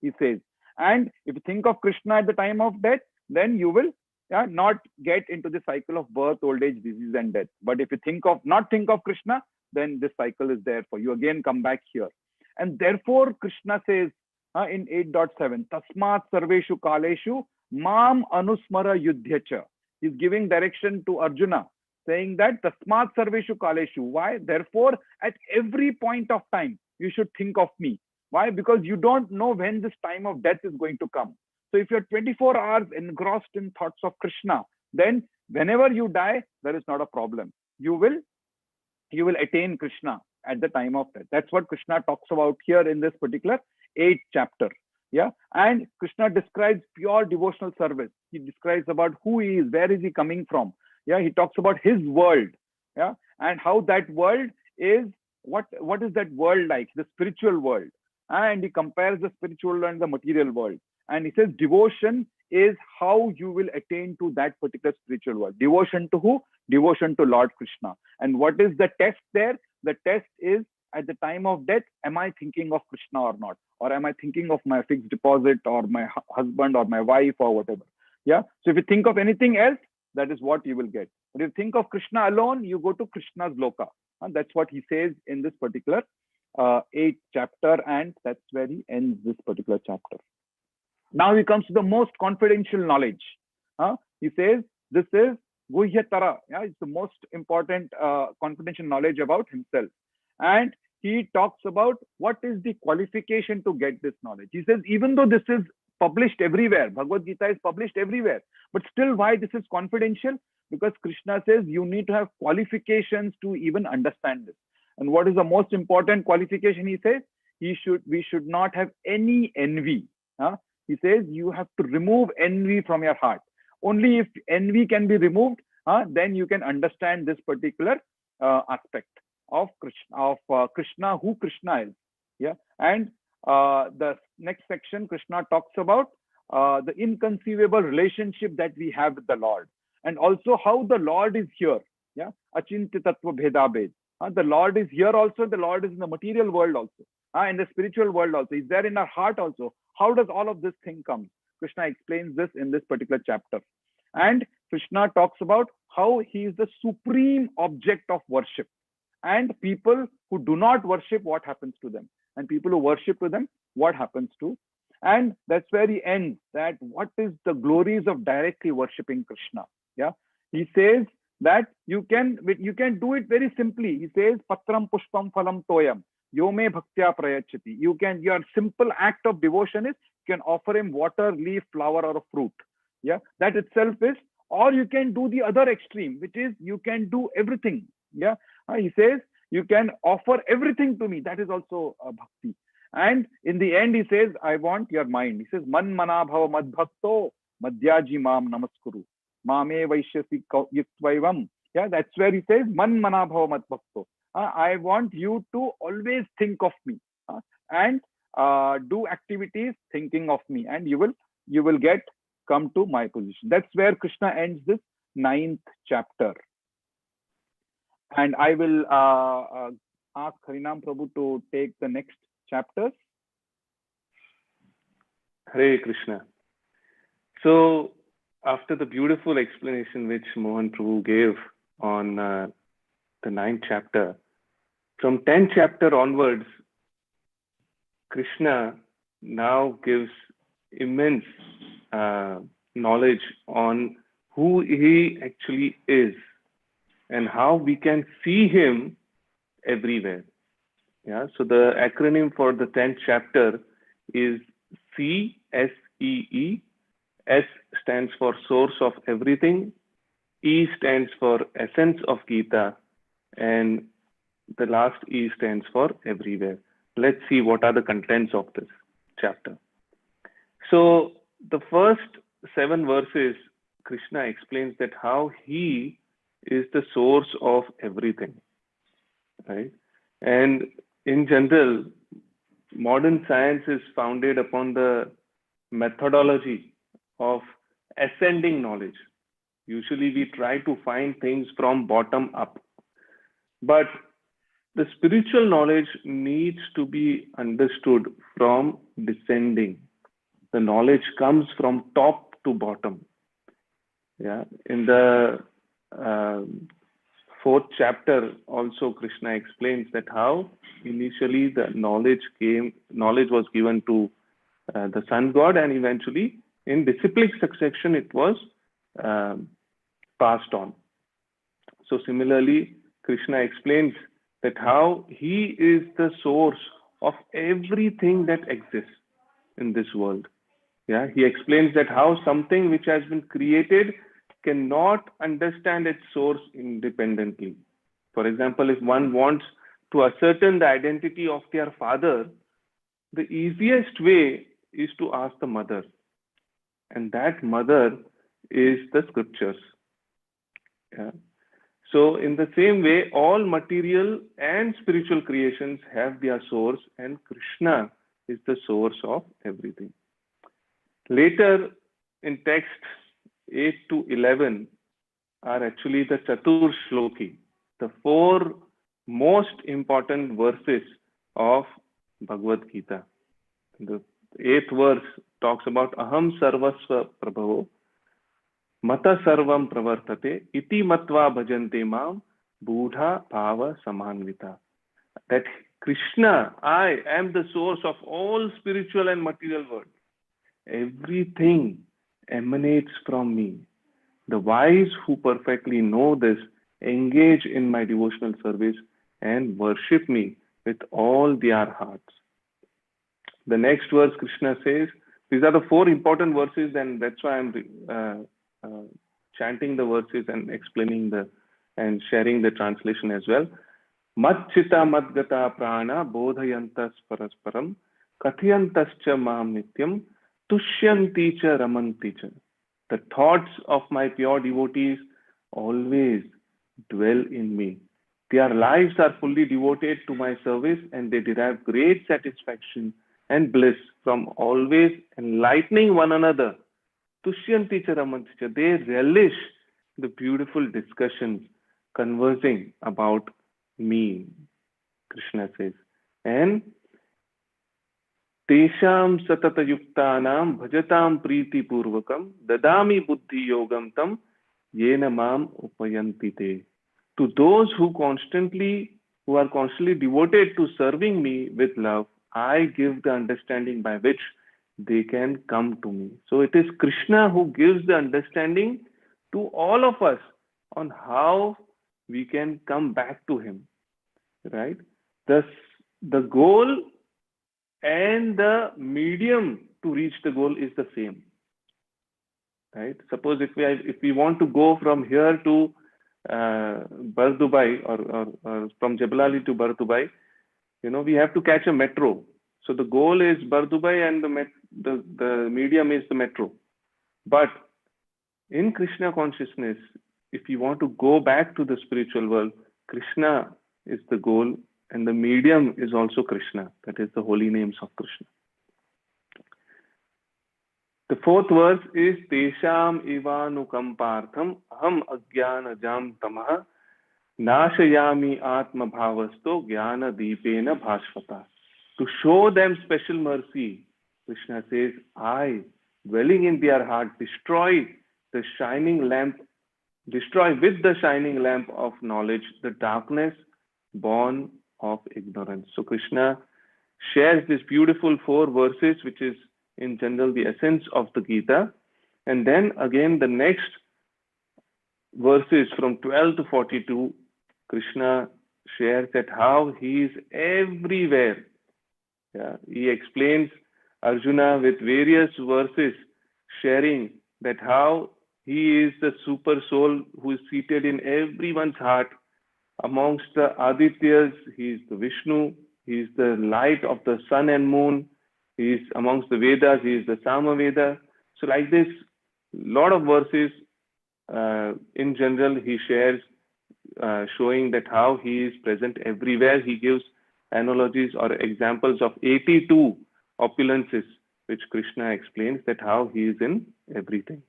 He says. And if you think of Krishna at the time of death, then you will not get into the cycle of birth, old age, disease, and death. But if you not think of Krishna, then this cycle is there for you. Again, come back here. And therefore, Krishna says in 8.7, Tasmat Sarveshu Kaleshu Mam Anusmara Yudhyacha. He's giving direction to Arjuna, saying that Tasmat Sarveshu Kaleshu. Why? Therefore, at every point of time, you should think of me. Why? Because you don't know when this time of death is going to come. So if you're 24 hours engrossed in thoughts of Krishna, then whenever you die, there is not a problem. You will attain Krishna at the time of death. That's what Krishna talks about here in this particular 8th chapter. Yeah. And Krishna describes pure devotional service. He describes about who he is, where is he coming from. Yeah. He talks about his world. Yeah. And how that world is, what is that world like? The spiritual world. And he compares the spiritual world and the material world. And he says devotion is how you will attain to that particular spiritual world. Devotion to who? Devotion to Lord Krishna. And what is the test there? The test is, at the time of death, am I thinking of Krishna or not? Or am I thinking of my fixed deposit or my husband or my wife or whatever? Yeah. So if you think of anything else, that is what you will get. But if you think of Krishna alone, you go to Krishna's loka. And that's what he says in this particular 8th chapter, and that's where he ends this particular chapter. Now he comes to the most confidential knowledge. He says this is Guhyatara. Yeah, it's the most important confidential knowledge about himself. And he talks about what is the qualification to get this knowledge. He says, even though this is published everywhere, Bhagavad Gita is published everywhere, but still why this is confidential? Because Krishna says you need to have qualifications to even understand this. And what is the most important qualification? He says we should not have any envy. He says you have to remove envy from your heart. Only if envy can be removed, then you can understand this particular aspect of Krishna, who Krishna is. Yeah, and the next section, Krishna talks about the inconceivable relationship that we have with the Lord, and also how the Lord is here. Yeah, Achintya Tattva Bheda Bhed. The Lord is here also. The Lord is in the material world also, in the spiritual world also. He's there in our heart also. How does all of this thing come? Krishna explains this in this particular chapter. And Krishna talks about how he is the supreme object of worship. And people who do not worship, what happens to them? And people who worship to them, what happens to? And that's where he ends, that what is the glories of directly worshipping Krishna? Yeah, he says that you can do it very simply. He says, Patram Pushpam Phalam Toyam. Yome Bhaktya Prayachati. Your simple act of devotion is you can offer him water, leaf, flower, or a fruit. Yeah, that itself is, or you can do the other extreme, which is you can do everything. Yeah, he says you can offer everything to me. That is also bhakti. And in the end, he says, I want your mind. He says, Man mana bhava mad bhakto madhyaji mam namaskuru. Mame vaishyasi yuktvaivam. Yeah, that's where he says, Man mana bhava mad bhakto. I want you to always think of me and do activities thinking of me, and you will come to my position. That's where Krishna ends this 9th chapter. And I will ask Harinam Prabhu to take the next chapters. Hare Krishna. So after the beautiful explanation which Mohan Prabhu gave on the 9th chapter, from 10th chapter onwards, Krishna now gives immense knowledge on who he actually is and how we can see him everywhere. Yeah, so the acronym for the 10th chapter is CSEE. S stands for source of everything, E stands for essence of Gita, and the last E stands for everywhere. Let's see what are the contents of this chapter. So the first 7 verses, Krishna explains that how he is the source of everything, right? And in general, modern science is founded upon the methodology of ascending knowledge. Usually we try to find things from bottom up. But the spiritual knowledge needs to be understood from descending. The knowledge comes from top to bottom. Yeah, in the 4th chapter, also Krishna explains that how initially the knowledge was given to the sun god, and eventually in disciplic succession it was passed on. So similarly, Krishna explains that how he is the source of everything that exists in this world. Yeah, he explains that how something which has been created cannot understand its source independently. For example, if one wants to ascertain the identity of their father, the easiest way is to ask the mother. And that mother is the scriptures. Yeah. So in the same way, all material and spiritual creations have their source, and Krishna is the source of everything. Later in text 8 to 11 are actually the Chatur Shloki, the 4 most important verses of Bhagavad Gita. The 8th verse talks about Aham Sarvasva Prabhavo, Mata sarvam pravartate iti matva bhajante mam Buddha bhava samanvita. That Krishna, I am the source of all spiritual and material world. Everything emanates from me. The wise who perfectly know this engage in my devotional service and worship me with all their hearts. The next verse, Krishna says, these are the 4 important verses, and that's why I'm chanting the verses and explaining and sharing the translation as well. Matchita madgata prana bodhayantas parasparam kathayantascha mam nityam tushyanti cha ramanti cha. The thoughts of my pure devotees always dwell in me. Their lives are fully devoted to my service, and they derive great satisfaction and bliss from always enlightening one another. Tushyanti cha ramanti cha. They relish the beautiful discussions conversing about me, Krishna says. And Tesham satata yuktanam bhajatam priti purvakam dadami buddhi yogam tam yena mam upayanti te. To those who are constantly devoted to serving me with love, I give the understanding by which they can come to me. So it is Krishna who gives the understanding to all of us on how we can come back to him, right? Thus, the goal and the medium to reach the goal is the same, right? Suppose if we want to go from here to Bardubai or from Jabalali to Bardubai, we have to catch a metro. So the goal is Bardubai and the medium is the metro. But in Krishna consciousness, if you want to go back to the spiritual world, Krishna is the goal and the medium is also Krishna. That is the holy names of Krishna. The 4th verse is Tesham ivanukampartham aham ajnanajam tamaha nashayami atma bhavasto jnana deepena bhashvata. To show them special mercy, Krishna says, I, dwelling in their heart, destroy with the shining lamp of knowledge the darkness born of ignorance. So Krishna shares this beautiful 4 verses, which is in general the essence of the Gita. And then again the next verses from 12 to 42, Krishna shares that how he is everywhere. Yeah, he explains Arjuna with various verses, sharing that how he is the super soul who is seated in everyone's heart. Amongst the Adityas, he is the Vishnu, he is the light of the sun and moon, he is amongst the Vedas, he is the Samaveda. So like this, lot of verses in general he shares, showing that how he is present everywhere. He gives analogies or examples of 82 opulences, which Krishna explains that how he is in everything.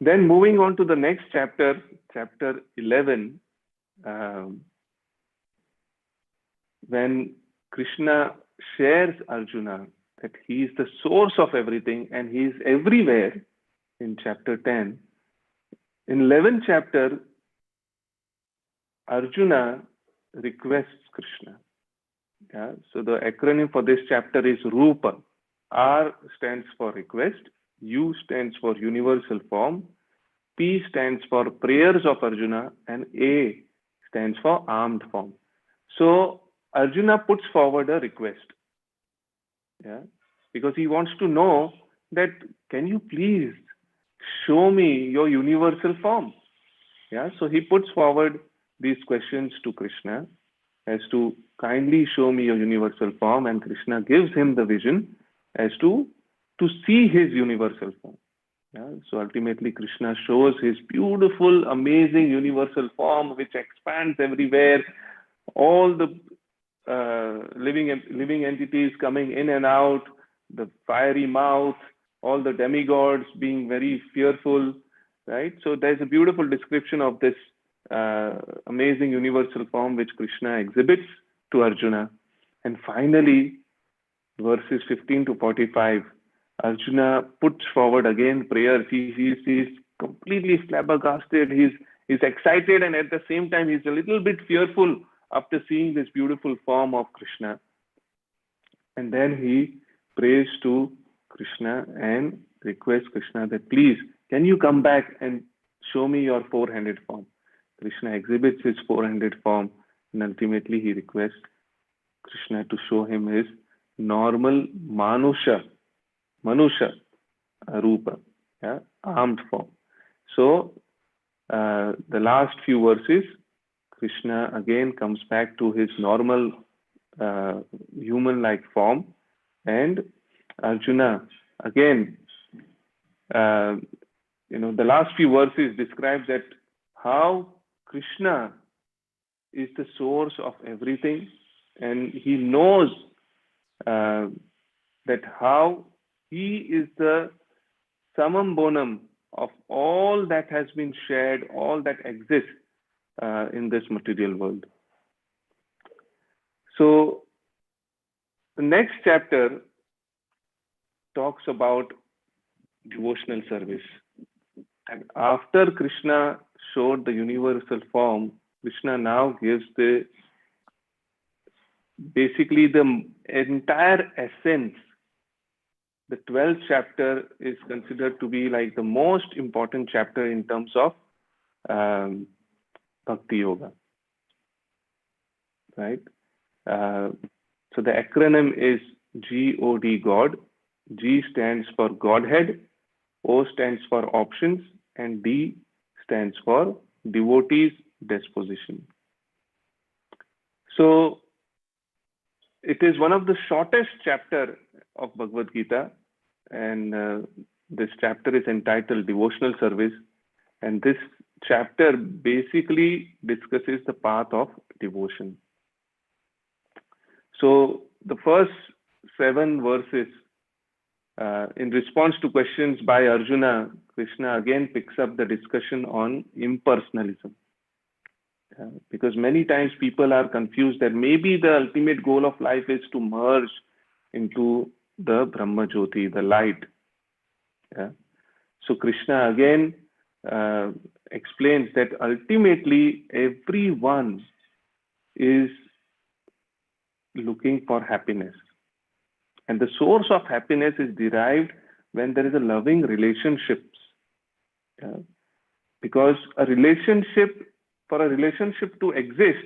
Then moving on to the next chapter, chapter 11, when Krishna shares Arjuna that he is the source of everything and he is everywhere in chapter 10. In 11th chapter, Arjuna requests Krishna. Yeah, so the acronym for this chapter is Rupa. R stands for request, U stands for universal form, P stands for prayers of Arjuna, and A stands for armed form. So Arjuna puts forward a request, yeah, because he wants to know that, can you please show me your universal form? Yeah, so he puts forward these questions to Krishna as to kindly show me your universal form, and Krishna gives him the vision as to see his universal form. Yeah, so ultimately Krishna shows his beautiful, amazing universal form which expands everywhere. All the living entities coming in and out, the fiery mouth, all the demigods being very fearful, right? So there's a beautiful description of this amazing universal form which Krishna exhibits to Arjuna. And finally, verses 15 to 45, Arjuna puts forward again prayers. He's completely flabbergasted. He's excited, and at the same time he's a little bit fearful after seeing this beautiful form of Krishna. And then he prays to Krishna and requests Krishna that, please, can you come back and show me your four-handed form? Krishna exhibits his four-handed form, and ultimately he requests Krishna to show him his normal Manusha Rupa, yeah, armed form. So the last few verses, Krishna again comes back to his normal human-like form, and Arjuna again, the last few verses describe that how Krishna is the source of everything, and he knows that how he is the summum bonum of all that has been shared, all that exists in this material world. So the next chapter talks about devotional service. And after Krishna showed the universal form, Krishna now gives basically the entire essence. The 12th chapter is considered to be like the most important chapter in terms of Bhakti Yoga, right? So the acronym is GOD, God. G stands for Godhead, O stands for options, and D stands for devotee's disposition. So it is one of the shortest chapter of Bhagavad Gita, and this chapter is entitled Devotional Service, and this chapter basically discusses the path of devotion. So the first 7 verses, in response to questions by Arjuna, Krishna again picks up the discussion on impersonalism. Because many times people are confused that maybe the ultimate goal of life is to merge into the Brahma Jyoti, the light. Yeah. So Krishna again explains that ultimately everyone is looking for happiness. And the source of happiness is derived when there is a loving relationships. Yeah. Because for a relationship to exist,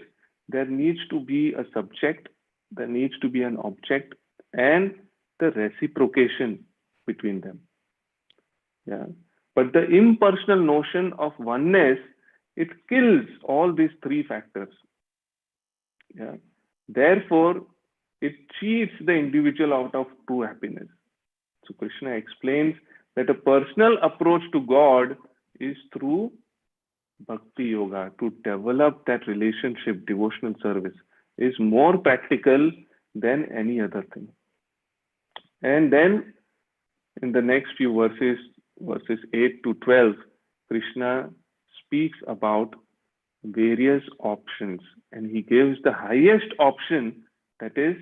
there needs to be a subject, there needs to be an object, and the reciprocation between them. Yeah. But the impersonal notion of oneness, it kills all these 3 factors. Yeah. Therefore, it cheats the individual out of true happiness. So Krishna explains that a personal approach to God is through Bhakti Yoga. To develop that relationship, devotional service is more practical than any other thing. And then in the next few verses 8 to 12, Krishna speaks about various options, and he gives the highest option, that is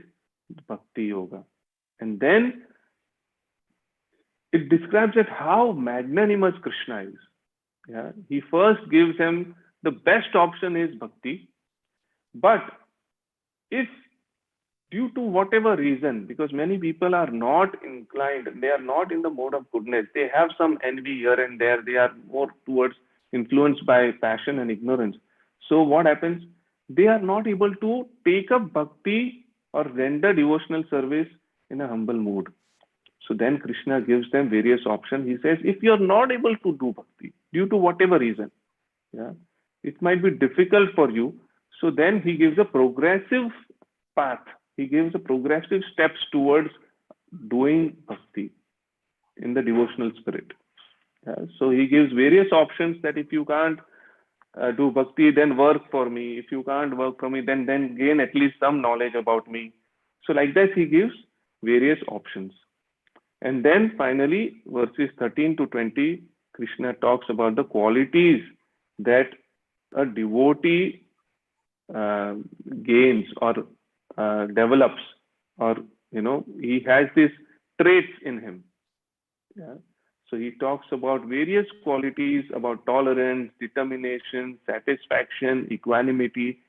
Bhakti Yoga. And then it describes that how magnanimous Krishna is. Yeah. He first gives him the best option is Bhakti, but if due to whatever reason, because many people are not inclined, they are not in the mode of goodness, they have some envy here and there, they are more towards influenced by passion and ignorance. So what happens? They are not able to take up bhakti or render devotional service in a humble mood. So then Krishna gives them various options. He says, if you're not able to do bhakti due to whatever reason, yeah, it might be difficult for you. So then he gives a progressive path. He gives a progressive steps towards doing bhakti in the devotional spirit. Yeah, so he gives various options that if you can't do bhakti, then work for me. If you can't work for me, then gain at least some knowledge about me. So like that, he gives various options. And then finally, verses 13 to 20, Krishna talks about the qualities that a devotee gains or develops, or he has these traits in him. Yeah. So he talks about various qualities, about tolerance, determination, satisfaction, equanimity.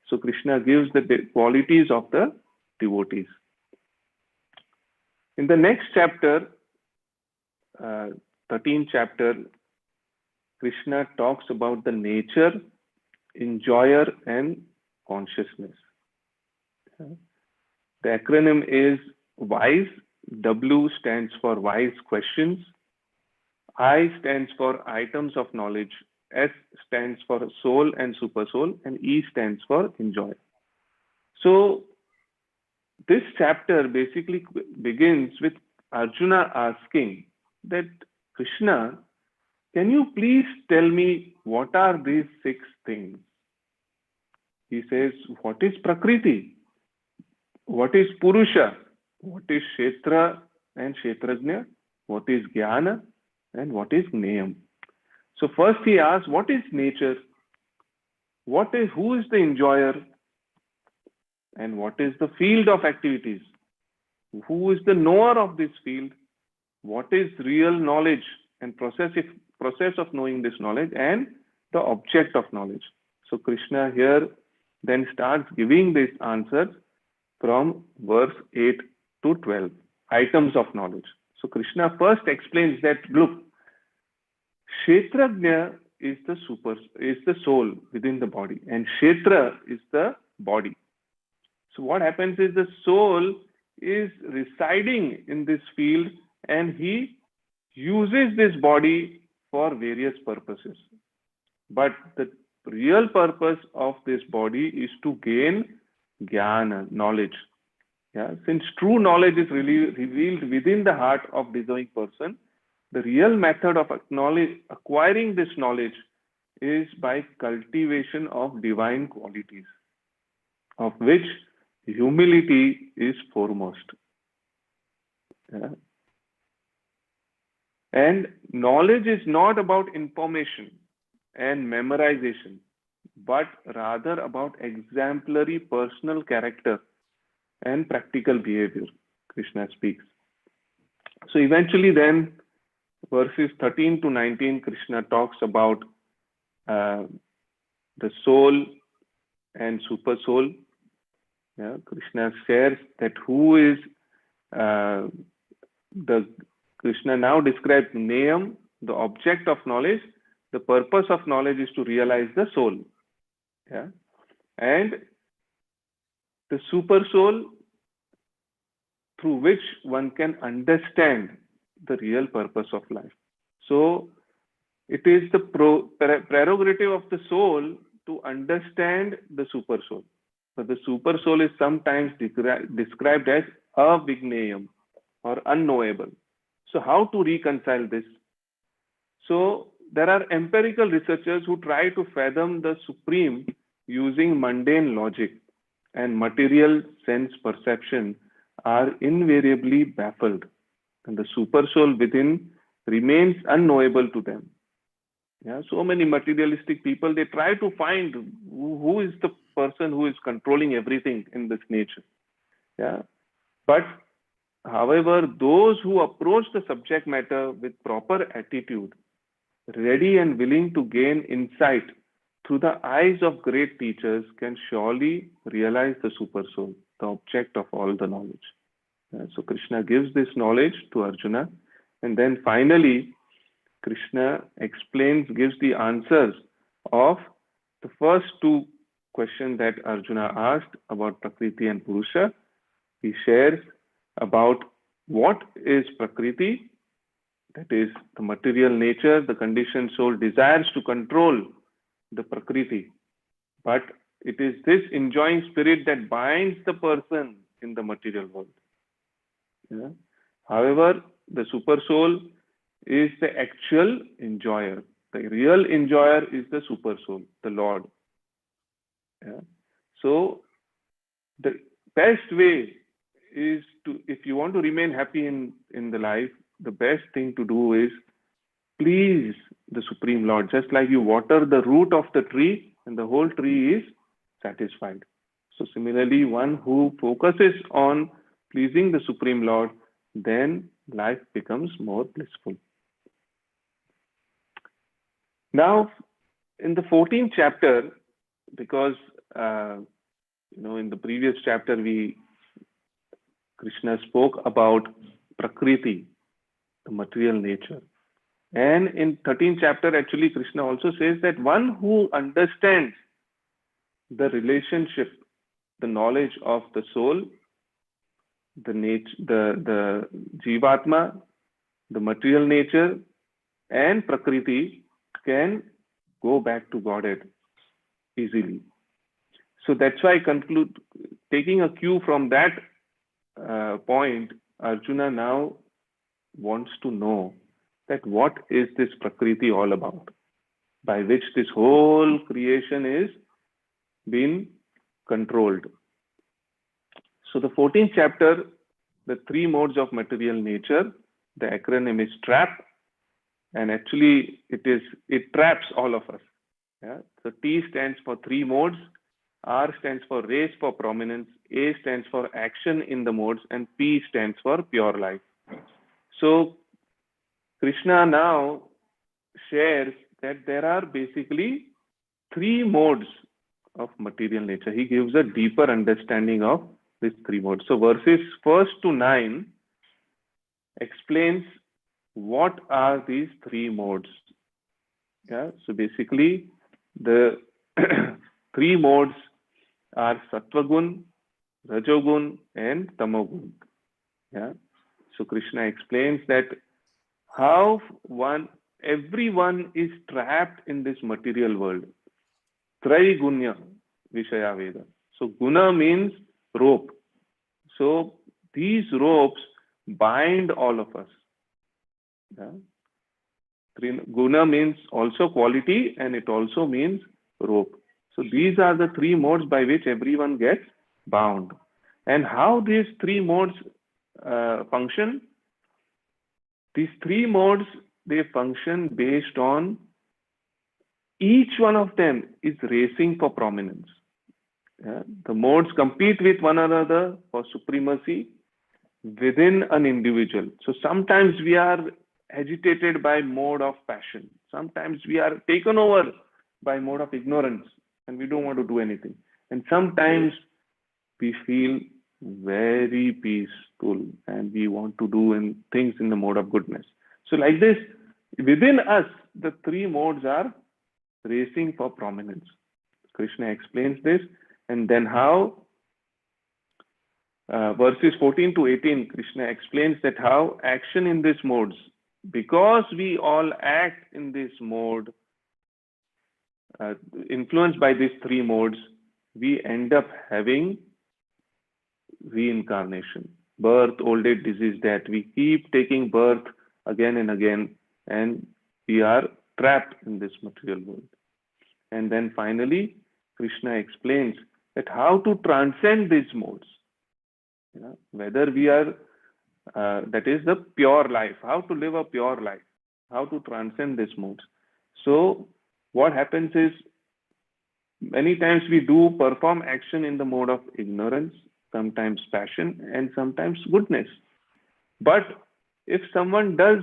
So Krishna gives the qualities of the devotees. In the next chapter, 13th chapter, Krishna talks about the nature, enjoyer, and consciousness. The acronym is WISE. W stands for wise questions. I stands for items of knowledge. S stands for soul and super soul. And E stands for enjoyer. So this chapter basically begins with Arjuna asking that, Krishna, can you please tell me what are these 6 things? He says, what is Prakriti? What is Purusha? What is Kshetra and Kshetrajna? What is Jnana? And what is Niyam? So first he asks, what is nature? Who is the enjoyer? And what is the field of activities? Who is the knower of this field? What is real knowledge and process of knowing this knowledge, and the object of knowledge? So Krishna here then starts giving these answers from verse 8 to 12, items of knowledge. So Krishna first explains that, look, Kshetrajna is the soul within the body, and Kshetra is the body. So what happens is the soul is residing in this field, and he uses this body for various purposes. But the real purpose of this body is to gain jnana, knowledge. Yeah? Since true knowledge is really revealed within the heart of deserving person, the real method of acquiring this knowledge is by cultivation of divine qualities, of which humility is foremost. Yeah? And knowledge is not about information and memorization, but rather about exemplary personal character and practical behavior, Krishna speaks. So eventually then, verses 13 to 19, Krishna talks about the soul and super soul. Yeah, Krishna shares that who is Krishna now describes Niyam, the object of knowledge. The purpose of knowledge is to realize the soul. Yeah? And the super soul, through which one can understand the real purpose of life. So it is the prerogative of the soul to understand the super soul. But the super soul is sometimes described as avigneyam, or unknowable. So how to reconcile this? So there are empirical researchers who try to fathom the supreme using mundane logic, and material sense perception are invariably baffled, and the super soul within remains unknowable to them. Yeah, so many materialistic people, they try to find who is the person who is controlling everything in this nature. Yeah, but however, those who approach the subject matter with proper attitude, ready and willing to gain insight through the eyes of great teachers, can surely realize the super soul, the object of all the knowledge. So Krishna gives this knowledge to Arjuna, and then finally Krishna gives the answers of the first 2 questions that Arjuna asked about Prakriti and Purusha. He shares about what is Prakriti, that is the material nature. The conditioned soul desires to control the Prakriti, but it is this enjoying spirit that binds the person in the material world. Yeah? However, the super soul is the actual enjoyer. The real enjoyer is the super soul, the Lord. Yeah? So the best way is to, if you want to remain happy in the life, the best thing to do is please the Supreme Lord. Just like you water the root of the tree and the whole tree is satisfied. So similarly, one who focuses on pleasing the Supreme Lord, then life becomes more blissful. Now, in the 14th chapter, because in the previous chapter Krishna spoke about Prakriti, the material nature. And in 13th chapter, actually, Krishna also says that one who understands the relationship, the knowledge of the soul, the Jivatma, the material nature, and Prakriti can go back to Godhead easily. So that's why I conclude, taking a cue from that point, Arjuna now wants to know that what is this Prakriti all about, by which this whole creation is being controlled. So the 14th chapter, the three modes of material nature, the acronym is TRAP, and actually it traps all of us. Yeah? So T stands for three modes, R stands for race for prominence, A stands for action in the modes, and P stands for pure life. So Krishna now shares that there are basically three modes of material nature. He gives a deeper understanding of these three modes. So verses 1 to 9 explains what are these three modes. Yeah, so basically the three modes are Sattvagun, Rajogun, and Tamogun. Yeah, so Krishna explains that how everyone is trapped in this material world. Traigunya Vishaya Veda. So guna means rope. So these ropes bind all of us. Yeah. Guna means also quality, and it also means rope. So these are the three modes by which everyone gets bound. And how these three modes function? These three modes, they function based on each one of them is racing for prominence. Yeah? The modes compete with one another for supremacy within an individual. So sometimes we are agitated by mode of passion. Sometimes we are taken over by mode of ignorance and we don't want to do anything. And sometimes we feel very peaceful and we want to do things in the mode of goodness. So like this, within us, the three modes are racing for prominence. Krishna explains this, and then how verses 14 to 18, Krishna explains that how action in these modes, because we all act in this mode, influenced by these three modes, we end up having reincarnation, birth, old age, disease, death. We keep taking birth again and again, and we are trapped in this material world. And then finally, Krishna explains that how to transcend these modes. Whether we are, that is the pure life, how to live a pure life, how to transcend these modes. So what happens is, many times we do perform action in the mode of ignorance, sometimes passion, and sometimes goodness. But if someone does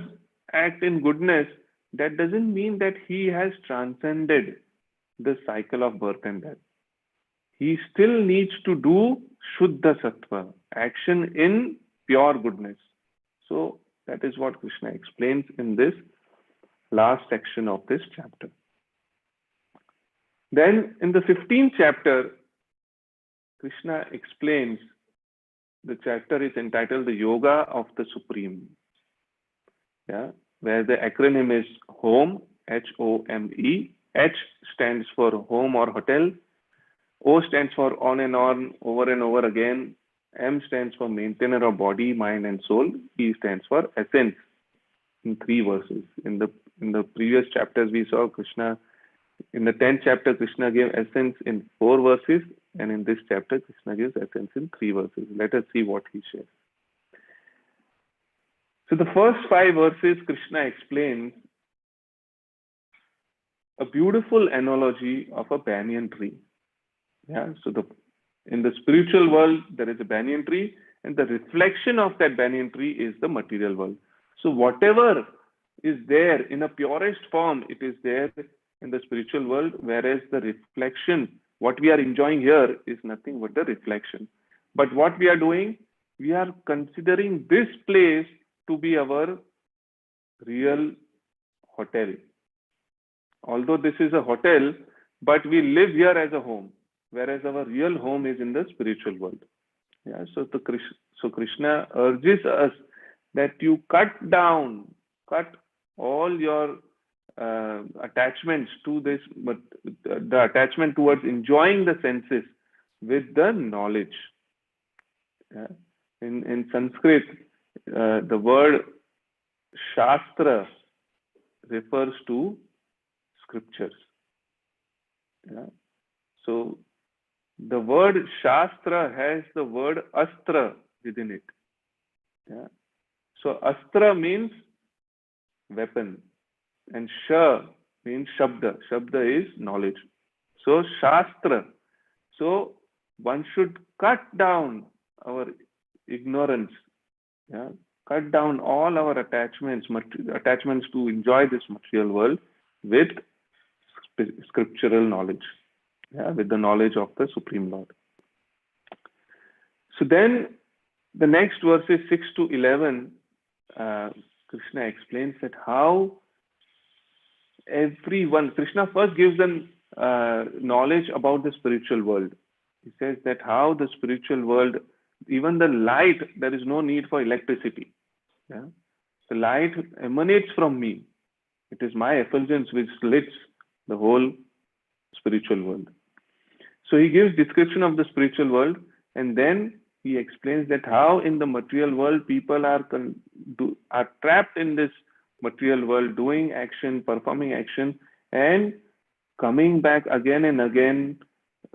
act in goodness, that doesn't mean that he has transcended the cycle of birth and death. He still needs to do Shuddha Sattva, action in pure goodness. So that is what Krishna explains in this last section of this chapter. Then in the 15th chapter, Krishna explains, the chapter is entitled The Yoga of the Supreme, where the acronym is HOME, H-O-M-E. H stands for home or hotel. O stands for on and on, over and over again. M stands for maintainer of body, mind, and soul. E stands for essence, in 3 verses. In the previous chapters, we saw Krishna, in the 10th chapter, Krishna gave essence in 4 verses, and in this chapter, Krishna gives essence in 3 verses. Let us see what he shares. So the first 5 verses, Krishna explains a beautiful analogy of a banyan tree. So in the spiritual world, there is a banyan tree, and the reflection of that banyan tree is the material world. So whatever is there in a purest form, it is there in the spiritual world, whereas the reflection, what we are enjoying here, is nothing but the reflection. But what we are doing, we are considering this place to be our real hotel. Although this is a hotel, but we live here as a home, whereas our real home is in the spiritual world. Yeah, so Krishna urges us that you cut all your attachments to this, but the attachment towards enjoying the senses with the knowledge. Yeah. In Sanskrit, the word Shastra refers to scriptures. Yeah. So the word Shastra has the word Astra within it. Yeah. So Astra means weapon, and Sha means Shabda. Shabda is knowledge. So Shastra. So one should cut down our ignorance. Yeah. Cut down all our attachments to enjoy this material world with scriptural knowledge. Yeah, with the knowledge of the Supreme Lord. So then the next verses 6 to 11, Krishna explains that how everyone, Krishna first gives them knowledge about the spiritual world. He says that how the spiritual world, even the light, there is no need for electricity. Yeah? The light emanates from me. It is my effulgence which lights the whole spiritual world. So he gives description of the spiritual world, and then he explains that how in the material world people are trapped in this material world, doing action, performing action, and coming back again and again,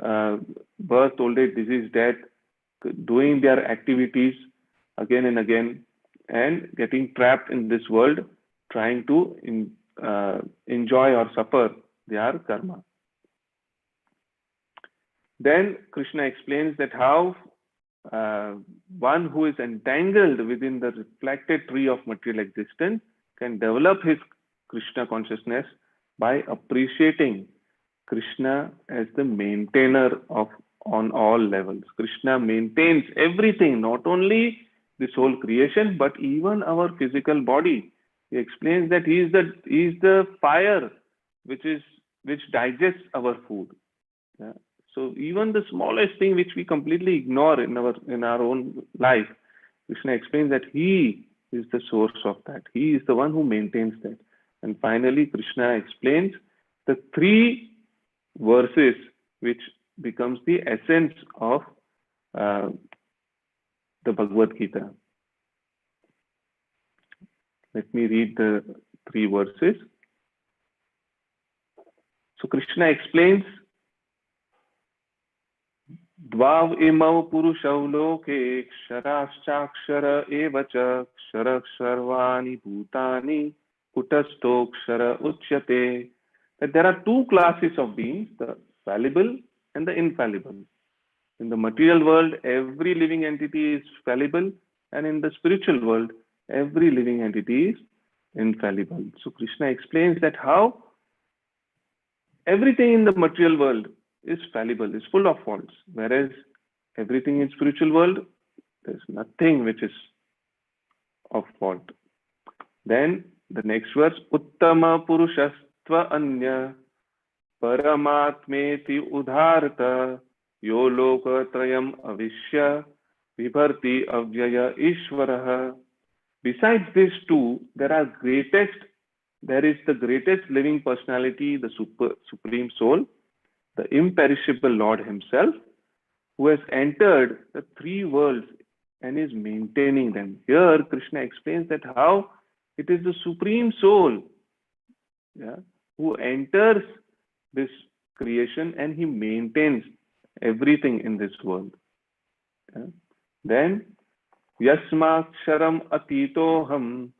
birth, old age, disease, death, doing their activities again and again, and getting trapped in this world, trying to enjoy or suffer their karma. Then Krishna explains that how one who is entangled within the reflected tree of material existence can develop his Krishna consciousness by appreciating Krishna as the maintainer of on all levels. Krishna maintains everything, not only this whole creation, but even our physical body. He explains that he is the fire which digests our food. Yeah. So even the smallest thing which we completely ignore in our own life, Krishna explains that he is the source of that. He is the one who maintains that. And finally, Krishna explains the 3 verses which becomes the essence of the Bhagavad Gita. Let me read the 3 verses. So Krishna explains, Dvav imau purushau loke ksharaschakshara evacha ksharakshαρvani bhutani kutastokshara uchyate. That there are 2 classes of beings, the fallible and the infallible. In the material world, every living entity is fallible, and in the spiritual world, every living entity is infallible. So Krishna explains that how everything in the material world is fallible, is full of faults, whereas everything in spiritual world, there's nothing which is of fault. Then the next verse, Uttama Purushastva Anya Paramatmeti Udharta Yo Loka Trayam Avishya Vibharti Avyaya Ishvaraha. Besides these 2, there is the greatest living personality, the Supreme Soul, the imperishable Lord himself, who has entered the 3 worlds and is maintaining them. Here Krishna explains that how it is the Supreme Soul, yeah, who enters this creation and he maintains everything in this world. Yeah. Then Yasmaksharam atitoham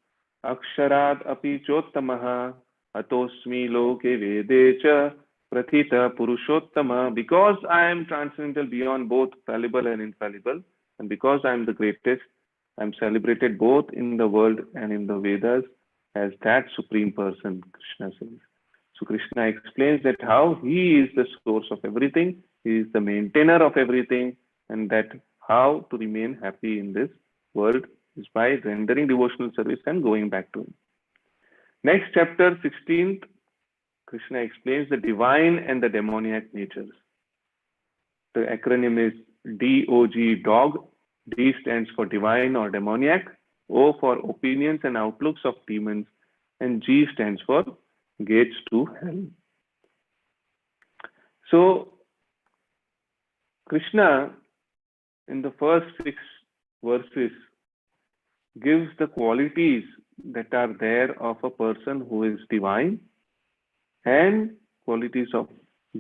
aksharat api chottamaha atosmi loke vedecha prathita purushottama. Because I am transcendental beyond both fallible and infallible, And because I am the greatest, I am celebrated both in the world and in the Vedas as that supreme person, Krishna says. So Krishna explains that how he is the source of everything, he is the maintainer of everything, and that how to remain happy in this world is by rendering devotional service and going back to him. Next chapter, 16th, Krishna explains the divine and the demoniac natures. The acronym is DOG, dog. D stands for divine or demoniac, O for opinions and outlooks of demons, and G stands for gates to hell. So, Krishna, in the first 6 verses, gives the qualities that are there of a person who is divine and qualities of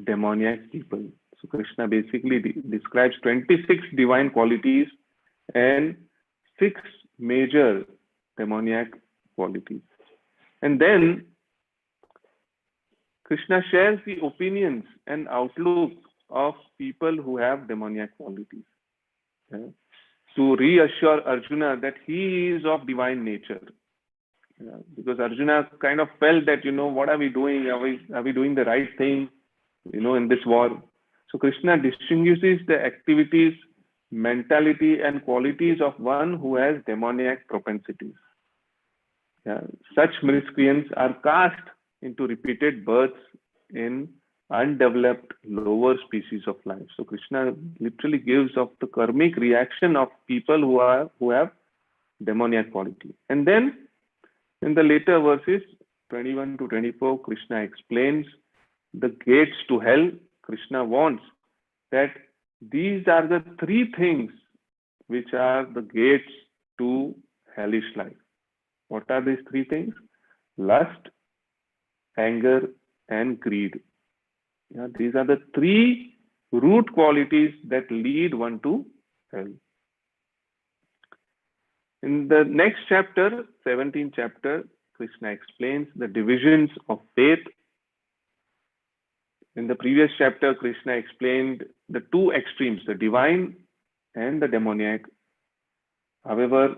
demoniac people. So Krishna basically describes 26 divine qualities and 6 major demoniac qualities. And then Krishna shares the opinions and outlook of people who have demoniac qualities, to reassure Arjuna that he is of divine nature. Because Arjuna kind of felt that, what are we doing? Are we doing the right thing, in this war? So Krishna distinguishes the activities, mentality, and qualities of one who has demoniac propensities. Such miscreants are cast into repeated births in undeveloped lower species of life. So Krishna literally gives of the karmic reaction of people who have demoniac quality. And then in the later verses 21 to 24, Krishna explains the gates to hell. Krishna wants that these are the 3 things which are the gates to hellish life. What are these 3 things? Lust, anger, and greed. These are the 3 root qualities that lead one to hell. In the next chapter, 17th chapter, Krishna explains the divisions of faith. In the previous chapter, Krishna explained the 2 extremes, the divine and the demoniac. However,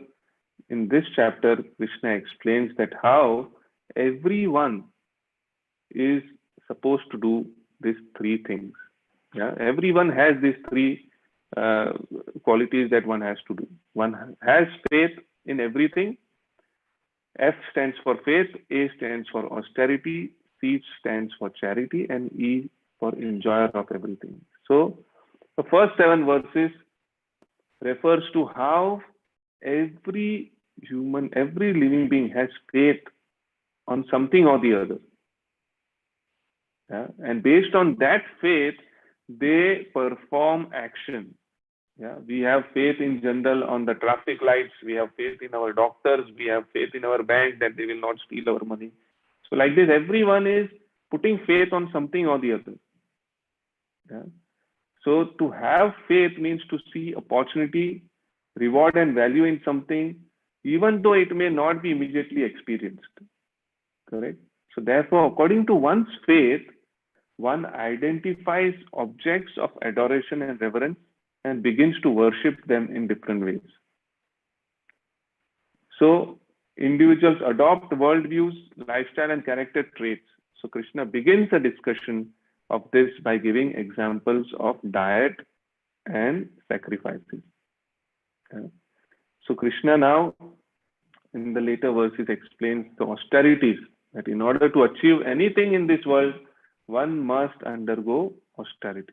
in this chapter, Krishna explains that how everyone is supposed to do these 3 things. Everyone has these 3 qualities that one has to do. One has faith in everything. F stands for faith, A stands for austerity, C stands for charity, and E for enjoyer of everything. So the first 7 verses refers to how every human, every living being has faith on something or the other. And based on that faith, they perform action. We have faith in general on the traffic lights. We have faith in our doctors. We have faith in our bank that they will not steal our money. So like this, everyone is putting faith on something or the other. So to have faith means to see opportunity, reward and value in something, even though it may not be immediately experienced. Correct? So therefore, according to one's faith, one identifies objects of adoration and reverence and begins to worship them in different ways. So individuals adopt worldviews, lifestyle, and character traits. So Krishna begins a discussion of this by giving examples of diet and sacrifices. So Krishna now, in the later verses, explains the austerities, that in order to achieve anything in this world, one must undergo austerity.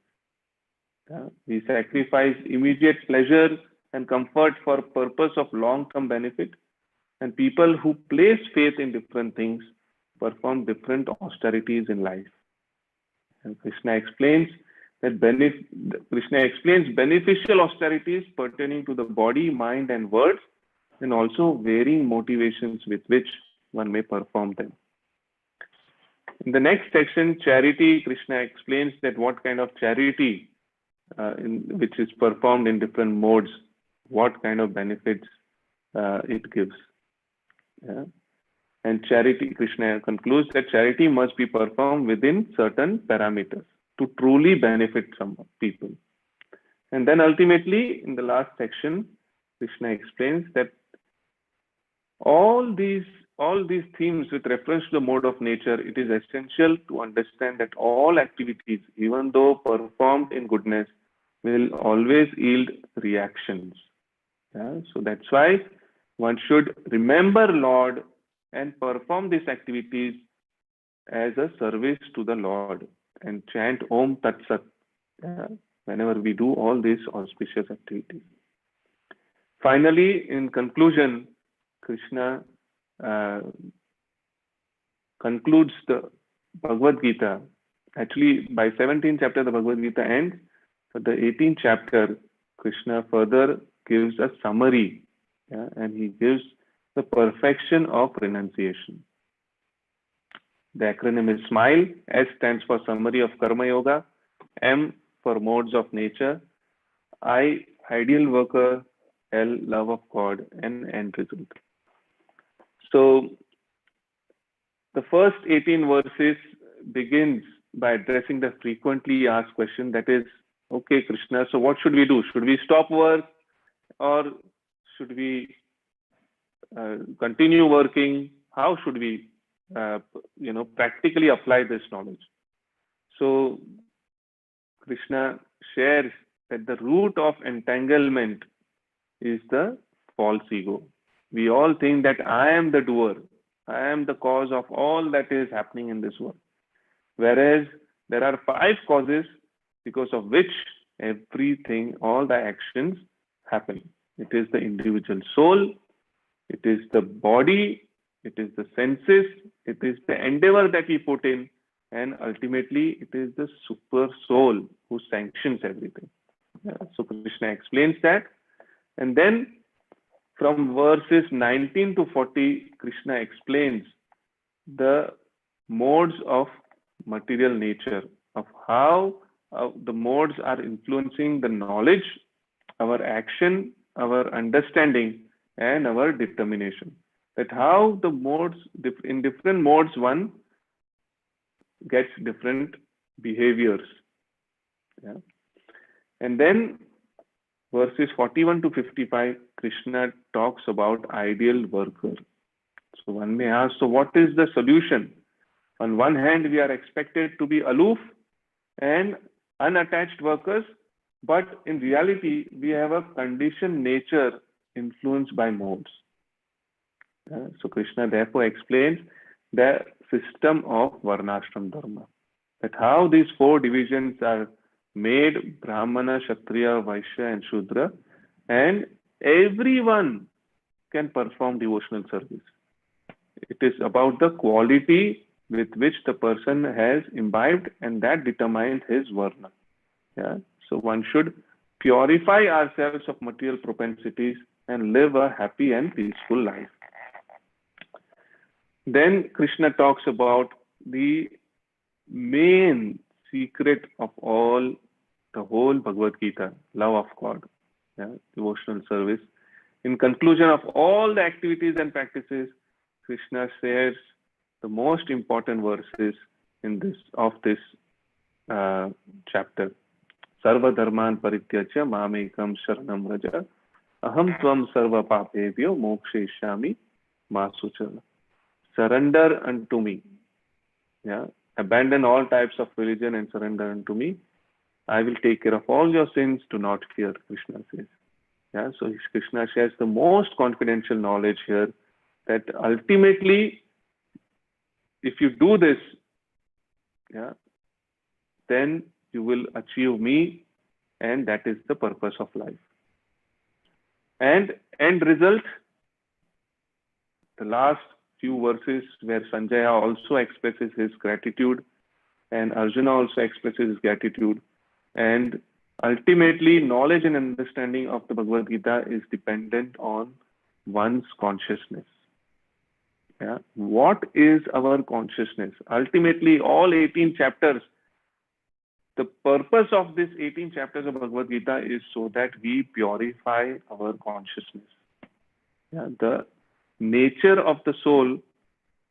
We sacrifice immediate pleasure and comfort for purpose of long-term benefit, and people who place faith in different things perform different austerities in life. And Krishna explains beneficial austerities pertaining to the body, mind, and words, and also varying motivations with which one may perform them. In the next section, charity, Krishna explains that what kind of charity which is performed in different modes, what kind of benefits it gives. And charity, Krishna concludes that charity must be performed within certain parameters to truly benefit some people. And then ultimately, in the last section, Krishna explains that all these themes with reference to the mode of nature, it is essential to understand that all activities, even though performed in goodness, will always yield reactions. Yeah? So that's why one should remember Lord and perform these activities as a service to the Lord and chant Om Tat Sat, yeah, whenever we do all these auspicious activities. Finally, in conclusion, Krishna concludes the Bhagavad Gita. Actually, by 17th chapter, the Bhagavad Gita ends. But the 18th chapter, Krishna further gives a summary, yeah, and he gives the perfection of renunciation. The acronym is SMILE. S stands for Summary of Karma Yoga. M for Modes of Nature. I, Ideal Worker. L, Love of God. And End Result. So, the first 18 verses begins by addressing the frequently asked question, that is, okay, Krishna, so what should we do? Should we stop work, or should we continue working? How should we practically apply this knowledge? So Krishna shares that the root of entanglement is the false ego. We all think that I am the doer, I am the cause of all that is happening in this world, whereas there are 5 causes because of which everything, all the actions happen. It is the individual soul, it is the body, it is the senses, it is the endeavor that we put in, and ultimately it is the super soul who sanctions everything. Yeah, so Krishna explains that. And then from verses 19 to 40, Krishna explains the modes of material nature, of how the modes are influencing the knowledge, our action, our understanding, and our determination. That how the modes, in different modes, one gets different behaviors. Yeah. And then verses 41 to 55, Krishna talks about ideal worker. So one may ask, so what is the solution? On one hand, we are expected to be aloof and unattached workers, but in reality, we have a conditioned nature influenced by modes. So Krishna therefore explains the system of Varnashram Dharma, that how these 4 divisions are made: Brahmana, Kshatriya, Vaishya, and Shudra, and everyone can perform devotional service. It is about the quality with which the person has imbibed, and that determines his varna. Yeah? So one should purify ourselves of material propensities and live a happy and peaceful life. Then Krishna talks about the main secret of all, the whole Bhagavad Gita, love of God, yeah, devotional service. In conclusion of all the activities and practices, Krishna shares the most important verses in this chapter. Sarva dharman parityajya mamekam sharanam vraja aham tvam sarva papebhyo mokshayishyami ma suchala. Surrender unto me. Yeah, abandon all types of religion and surrender unto me. I will take care of all your sins. Do not fear, Krishna says. Yeah, so Krishna shares the most confidential knowledge here, that ultimately, if you do this, yeah, then you will achieve me, and that is the purpose of life. And end result, the last few verses where Sanjaya also expresses his gratitude and Arjuna also expresses his gratitude. And ultimately, knowledge and understanding of the Bhagavad Gita is dependent on one's consciousness. Yeah? What is our consciousness? Ultimately, all 18 chapters, the purpose of these 18 chapters of Bhagavad Gita is so that we purify our consciousness. Yeah? The nature of the soul,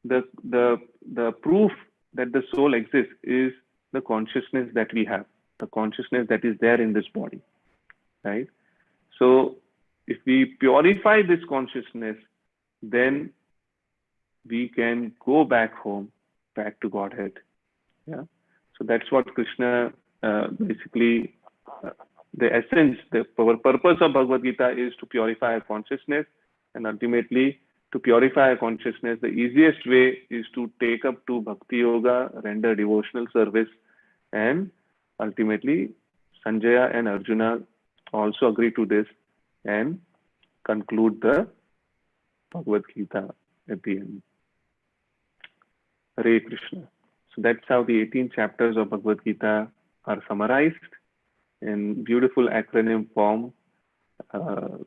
the proof that the soul exists is the consciousness that we have, the consciousness that is there in this body. right? So if we purify this consciousness, then we can go back home, back to Godhead. Yeah. So that's what Krishna basically, the essence, the purpose of Bhagavad Gita is to purify our consciousness, and ultimately to purify our consciousness, the easiest way is to take up to Bhakti Yoga, render devotional service, and ultimately Sanjaya and Arjuna also agree to this and conclude the Bhagavad Gita at the end. Hare Krishna. So that's how the 18 chapters of Bhagavad Gita are summarized in beautiful acronym form,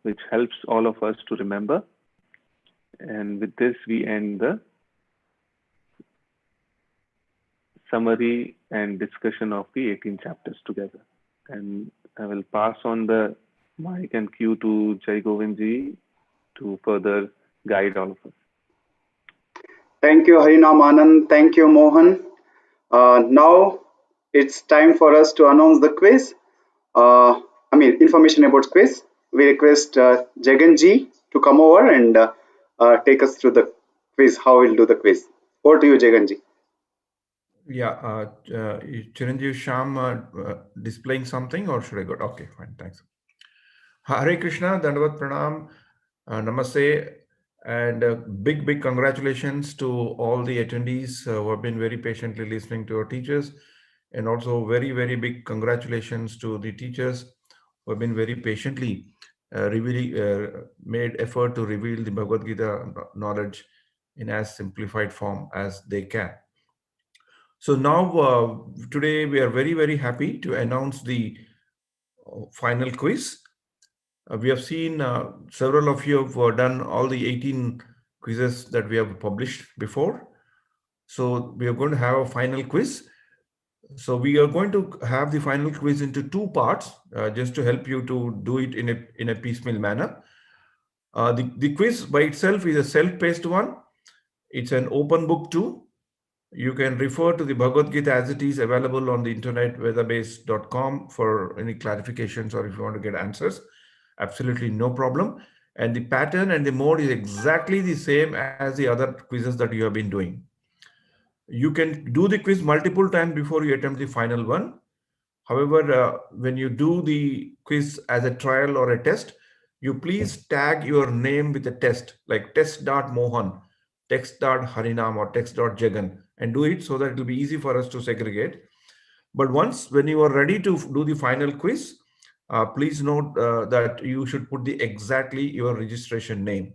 which helps all of us to remember. And with this, we end the summary and discussion of the 18 chapters together. And I will pass on the mic and cue to Jai Govindji to further guide all of us. Thank you, Harinam Anand. Thank you, Mohan. Now it's time for us to announce the quiz. Information about quiz. We request Jaganji to come over and take us through the quiz, how we'll do the quiz. Over to you, Jaganji. Yeah, Chiranjeev Sham displaying something, or should I go? Okay, fine, thanks. Hare Krishna, Dandavat Pranam, Namaste, and big congratulations to all the attendees who have been very patiently listening to our teachers, and also very big congratulations to the teachers who have been very patiently made effort to reveal the Bhagavad Gita knowledge in as simplified form as they can. So now, today we are very happy to announce the final quiz. We have seen several of you have done all the 18 quizzes that we have published before. So we are going to have a final quiz. So we are going to have the final quiz into two parts, just to help you to do it in a piecemeal manner. The quiz by itself is a self-paced one. It's an open book too. You can refer to the Bhagavad Gita as it is available on the internet, vedabase.com, for any clarifications or if you want to get answers. Absolutely no problem. And the pattern and the mode is exactly the same as the other quizzes that you have been doing. You can do the quiz multiple times before you attempt the final one. However, when you do the quiz as a trial or a test, you please tag your name with a test, like test.mohan, text.harinam, or text.jagan, and do it so that it will be easy for us to segregate. But when you are ready to do the final quiz, please note that you should put exactly your registration name.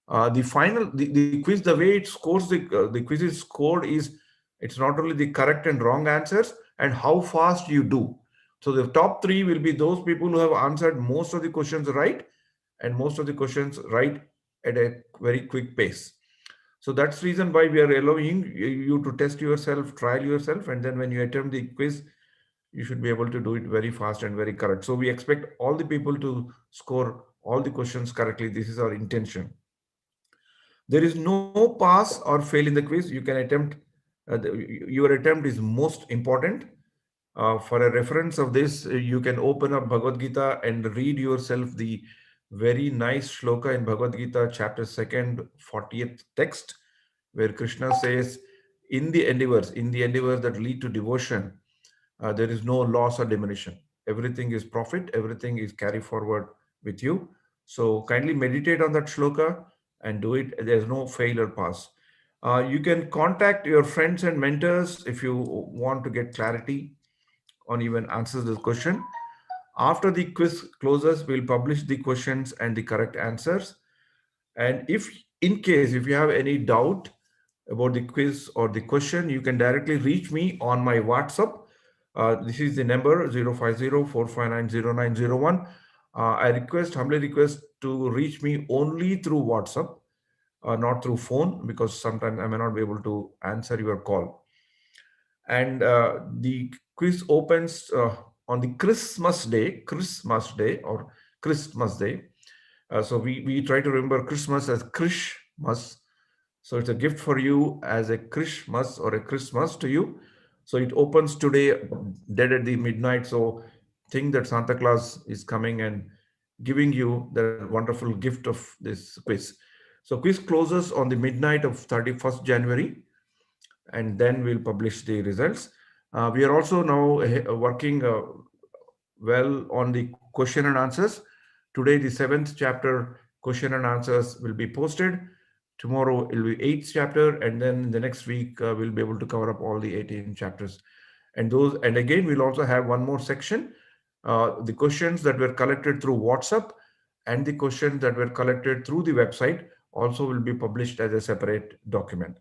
The quiz, the way it scores, the quiz is scored is, it's not only the correct and wrong answers and how fast you do. So the top three will be those people who have answered most of the questions right, and most of the questions right at a very quick pace. So that's the reason why we are allowing you to test yourself, trial yourself, and then when you attempt the quiz, you should be able to do it very fast and very correct. So we expect all the people to score all the questions correctly. This is our intention. There is no pass or fail in the quiz. You can attempt, your attempt is most important. For a reference of this, you can open up Bhagavad Gita and read yourself the very nice shloka in Bhagavad Gita, chapter 2, 40th text, where Krishna says, in the endeavors that lead to devotion, there is no loss or diminution. Everything is profit, everything is carry forward with you. So kindly meditate on that shloka and do it. There's no fail or pass. You can contact your friends and mentors if you want to get clarity on even answers this question. After the quiz closes, we'll publish the questions and the correct answers. And if in case if you have any doubt about the quiz or the question, you can directly reach me on my WhatsApp. This is the number 050-459-0901. I humbly request to reach me only through WhatsApp, not through phone, because sometimes I may not be able to answer your call. And the quiz opens on the Christmas Day. So we try to remember Christmas as Krishmas. So it's a gift for you as a Christmas or a Christmas to you. So it opens today, dead at the midnight. So think that Santa Claus is coming and giving you the wonderful gift of this quiz. So quiz closes on the midnight of 31st January, and then we'll publish the results. We are also now working well on the question and answers. Today, the seventh chapter question and answers will be posted. Tomorrow it will be eighth chapter, and then the next week we'll be able to cover up all the 18 chapters. And again, we'll also have one more section, the questions that were collected through WhatsApp and the questions that were collected through the website also will be published as a separate document.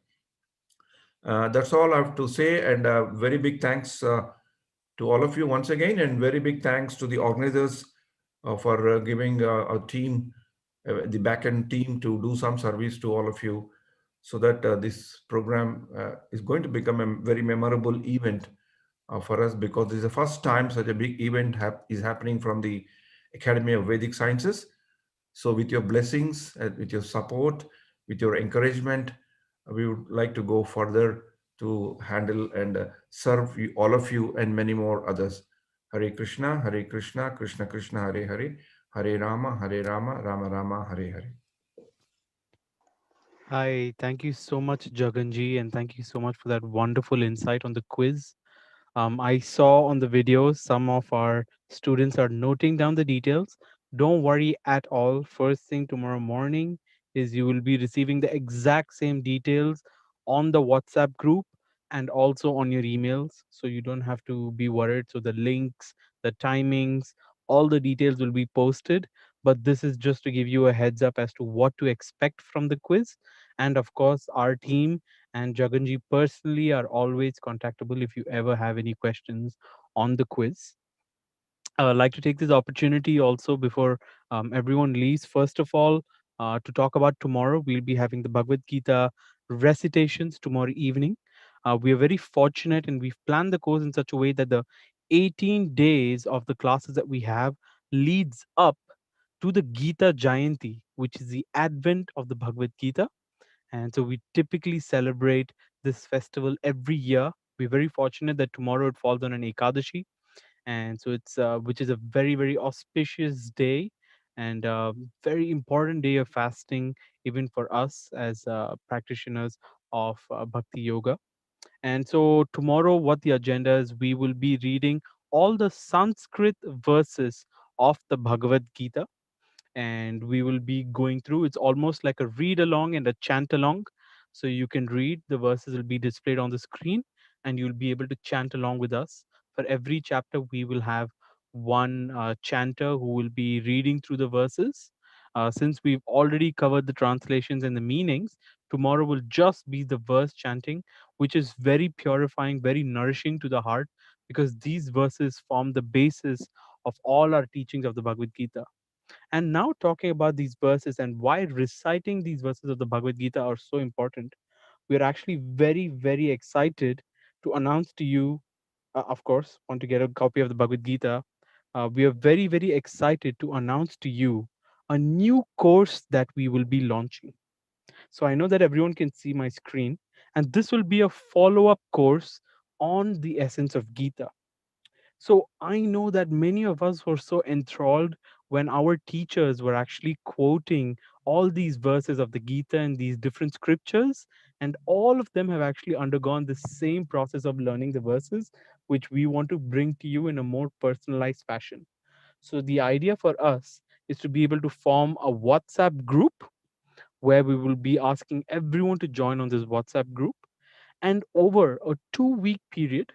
That's all I have to say, and very big thanks to all of you once again, and very big thanks to the organizers for giving a team, the backend team, to do some service to all of you, so that this program is going to become a very memorable event for us, because this is the first time such a big event is happening from the Academy of Vedic Sciences. So with your blessings, with your support, with your encouragement, we would like to go further to handle and serve all of you and many more others. Hare Krishna, Krishna Krishna, Hare Hare, Hare Rama, Rama Rama, Hare Hare. Hi, thank you so much, Jaganji, and thank you so much for that wonderful insight on the quiz. I saw on the video some of our students are noting down the details. Don't worry at all. First thing tomorrow morning is you will be receiving the exact same details on the WhatsApp group and also on your emails. So you don't have to be worried. So the links, the timings, all the details will be posted. But this is just to give you a heads up as to what to expect from the quiz. And of course, our team and Jaganji personally are always contactable if you ever have any questions on the quiz. I would like to take this opportunity also before everyone leaves. First of all, to talk about tomorrow, we'll be having the Bhagavad Gita recitations tomorrow evening. We are very fortunate and we've planned the course in such a way that the 18 days of the classes that we have leads up to the Gita Jayanti, which is the advent of the Bhagavad Gita. And so we typically celebrate this festival every year. We're very fortunate that tomorrow it falls on an Ekadashi, and so it's which is a very very auspicious day and very important day of fasting even for us as practitioners of bhakti yoga. And so tomorrow, what the agenda is, we will be reading all the Sanskrit verses of the Bhagavad Gita, and we will be going through. It's almost like a read along and a chant along. So you can read, the verses will be displayed on the screen, and you'll be able to chant along with us. For every chapter, we will have one chanter who will be reading through the verses. Since we've already covered the translations and the meanings, tomorrow will just be the verse chanting, which is very purifying, very nourishing to the heart, because these verses form the basis of all our teachings of the Bhagavad Gita. And now, talking about these verses and why reciting these verses of the Bhagavad Gita are so important, we are actually very, very excited to announce to you, of course, want to get a copy of the Bhagavad Gita. We are very, very excited to announce to you a new course that we will be launching. So I know that everyone can see my screen, and this will be a follow up course on the essence of Gita. So I know that many of us were so enthralled when our teachers were actually quoting all these verses of the Gita and these different scriptures, and all of them have actually undergone the same process of learning the verses, which we want to bring to you in a more personalized fashion. So the idea for us is to be able to form a WhatsApp group where we will be asking everyone to join on this WhatsApp group. And over a 2 week period,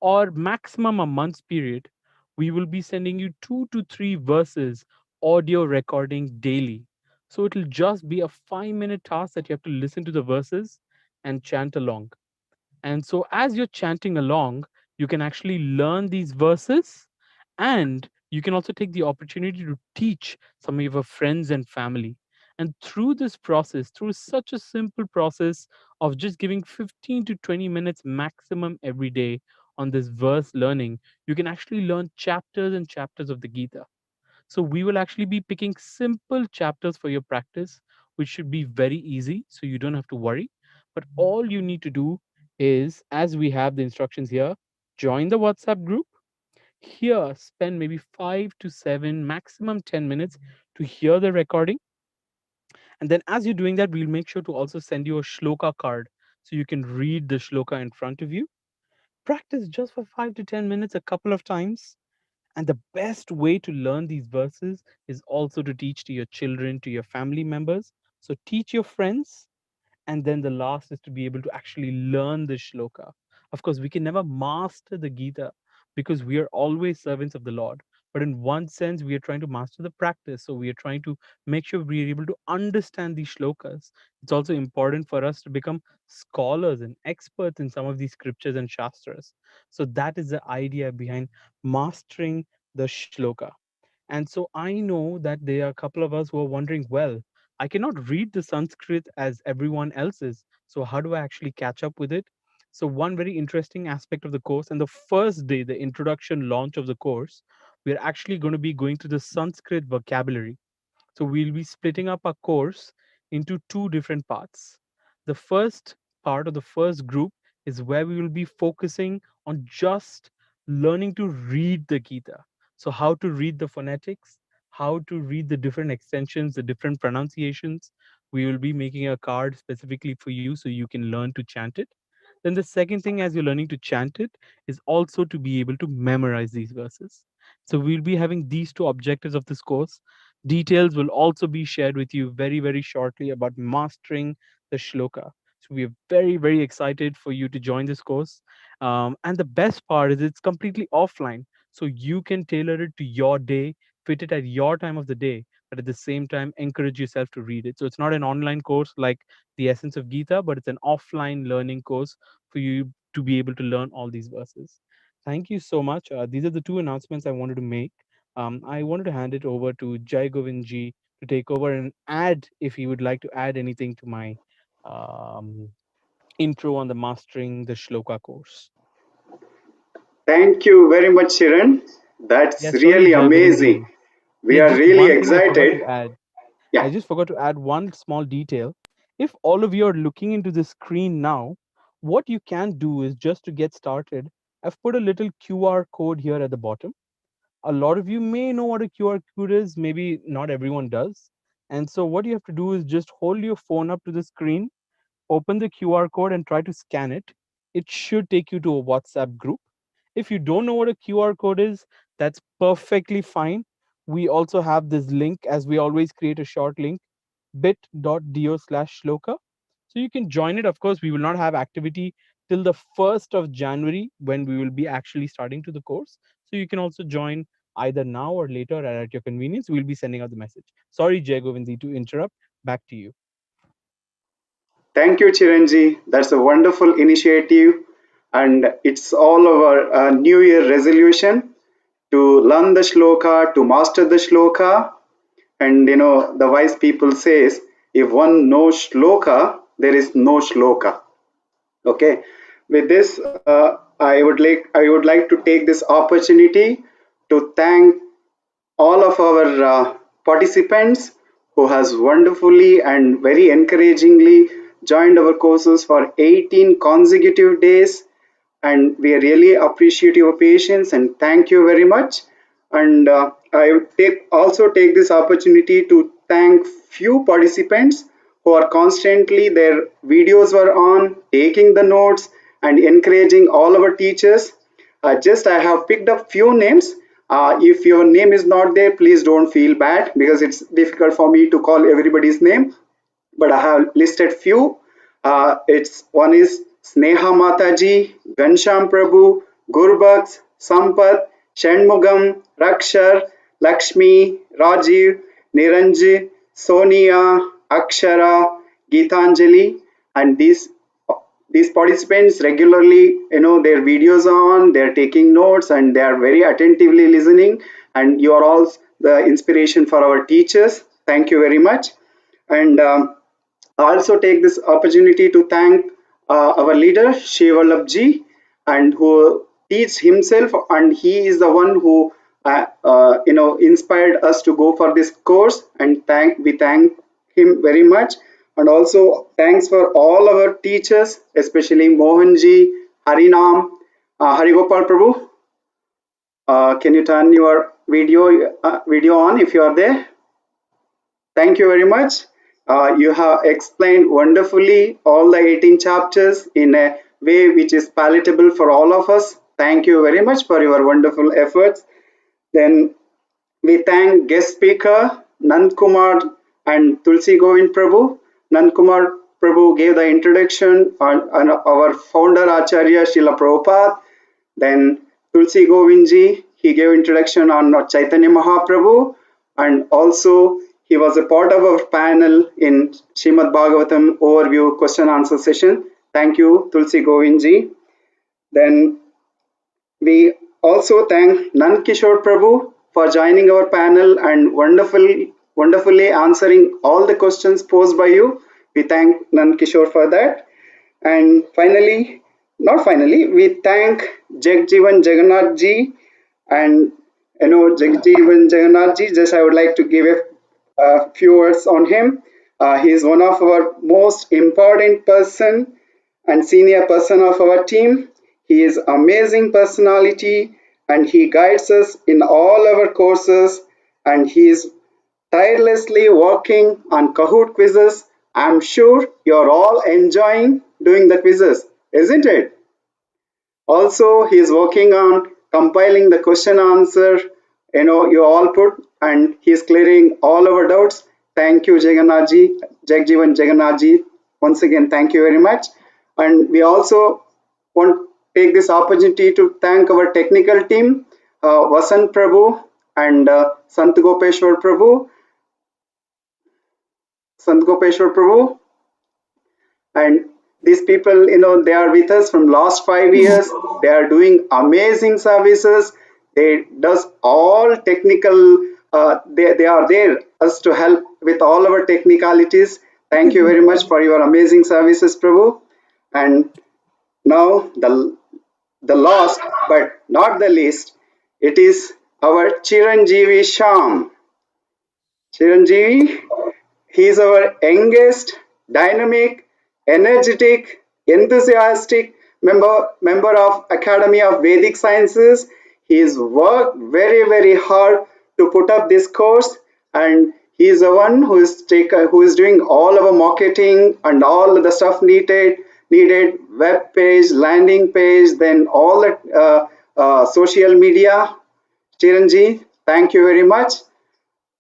or maximum a month's period, we will be sending you 2 to 3 verses audio recording daily. So it'll just be a 5 minute task that you have to listen to the verses and chant along. And so, as you're chanting along, you can actually learn these verses, and you can also take the opportunity to teach some of your friends and family. And through this process, through such a simple process of just giving 15 to 20 minutes maximum every day on this verse learning, you can actually learn chapters and chapters of the Gita. So we will actually be picking simple chapters for your practice, which should be very easy. So you don't have to worry. But all you need to do is, as we have the instructions here, join the WhatsApp group, Here, spend maybe 5 to 7, maximum 10 minutes to hear the recording. And then as you're doing that, we'll make sure to also send you a shloka card so you can read the shloka in front of you. Practice just for 5 to 10 minutes a couple of times. And the best way to learn these verses is also to teach to your children, to your family members. So teach your friends, and then the last is to be able to actually learn the shloka. Of course, we can never master the Gita because we are always servants of the Lord. But in one sense, we are trying to master the practice. So we are trying to make sure we are able to understand these shlokas. It's also important for us to become scholars and experts in some of these scriptures and shastras. So that is the idea behind mastering the shloka. And so I know that there are a couple of us who are wondering, well, I cannot read the Sanskrit as everyone else is. So how do I actually catch up with it? So one very interesting aspect of the course, and the first day, the introduction launch of the course, we're actually going to be going through the Sanskrit vocabulary. So we'll be splitting up our course into two different parts. The first part, or the first group, is where we will be focusing on just learning to read the Gita. So how to read the phonetics, how to read the different extensions, the different pronunciations. We will be making a card specifically for you so you can learn to chant it. Then the second thing, as you're learning to chant it, is also to be able to memorize these verses. So we'll be having these two objectives of this course. Details will also be shared with you very, very shortly about mastering the shloka. So we are very, very excited for you to join this course. And the best part is it's completely offline. So you can tailor it to your day, fit it at your time of the day, but at the same time, encourage yourself to read it. So it's not an online course like the essence of Gita, but it's an offline learning course for you to be able to learn all these verses. Thank you so much. These are the two announcements I wanted to make. I wanted to hand it over to Jai Govindji to take over and add, if he would like to add anything to my um, intro on the mastering the shloka course. Thank you very much, Shiran. That's Yeah, sorry, really Jai amazing. Govindji. We Yeah, are just really one thing I forgot excited. to add. Yeah, I just forgot to add one small detail. If all of you are looking into the screen now, what you can do is just to get started, I've put a little QR code here at the bottom. A lot of you may know what a QR code is, maybe not everyone does. And so what you have to do is just hold your phone up to the screen, open the QR code and try to scan it. It should take you to a WhatsApp group. If you don't know what a QR code is, that's perfectly fine. We also have this link, as we always create a short link, bit.do/shloka. So you can join it. Of course, we will not have activity till the 1st of January when we will be actually starting to the course. So you can also join either now or later at your convenience. We'll be sending out the message. Sorry, Jay Govindi, to interrupt. Back to you. thank you, Chiranji. That's a wonderful initiative, and it's all our New Year resolution to learn the shloka, to master the shloka. And the wise people says, if one knows shloka, there is no shloka. Okay. With this, I would like to take this opportunity to thank all of our participants who has wonderfully and very encouragingly joined our courses for 18 consecutive days, and we really appreciate your patience and thank you very much. And I would also take this opportunity to thank few participants who are constantly, their videos were on, taking the notes and encouraging all our teachers. Just I have picked up few names. If your name is not there, please don't feel bad because it's difficult for me to call everybody's name. But I have listed few. It's one is Sneha Mataji, Gansham Prabhu, Gurbaks, Sampath, Shanmugam, Rakshar, Lakshmi, Rajiv, Niranji, Sonia, Akshara, Geetanjali, and these participants regularly, their videos are on, they're taking notes and they are very attentively listening, and you are all the inspiration for our teachers. Thank you very much. And I also take this opportunity to thank our leader Shivalabji, and who teaches himself, and he is the one who inspired us to go for this course, and we thank him very much. And also thanks for all our teachers, especially Mohanji, Harinam, Harigopal Prabhu. Can you turn your video on if you are there? Thank you very much. You have explained wonderfully all the 18 chapters in a way which is palatable for all of us. Thank you very much for your wonderful efforts. Then we thank guest speaker Nand Kumar and Tulsi Govind Prabhu. Nand Kumar Prabhu gave the introduction on our founder Acharya Srila Prabhupada. Then Tulsi Govindji, he gave introduction on Chaitanya Mahaprabhu, and also he was a part of our panel in Srimad Bhagavatam overview question answer session. Thank you, Tulsi Govindji. Then we also thank Nand Kishore Prabhu for joining our panel and wonderfully answering all the questions posed by you. We thank Nand Kishore for that. And finally, not finally, we thank Jagjivan Jagannath ji, and Jagjivan Jagannath ji. Just I would like to give a few words on him. He is one of our most important person and senior person of our team. He is amazing personality and he guides us in all our courses, and he is tirelessly working on Kahoot quizzes. I'm sure you're all enjoying doing the quizzes, isn't it? Also, he is working on compiling the question answer, you all put, and he is clearing all our doubts. Thank you, Jagannathji, Jagjivan Jagannathji. Once again, thank you very much. And we also want to take this opportunity to thank our technical team, Vasant Prabhu and Sant Gopeshwar Prabhu. Sant Gopeshwar Prabhu, and these people, they are with us from last 5 years. They are doing amazing services. They does all technical, they are there us to help with all our technicalities. Thank you very much for your amazing services, Prabhu. And now the last but not the least, it is our Chiranjeevi Sham. Chiranjeevi, he is our youngest, dynamic, energetic, enthusiastic member of Academy of Vedic Sciences. He has worked very hard to put up this course, and he is the one who is doing all our marketing and all the stuff needed web page, landing page, then all the social media. Chiranji, thank you very much.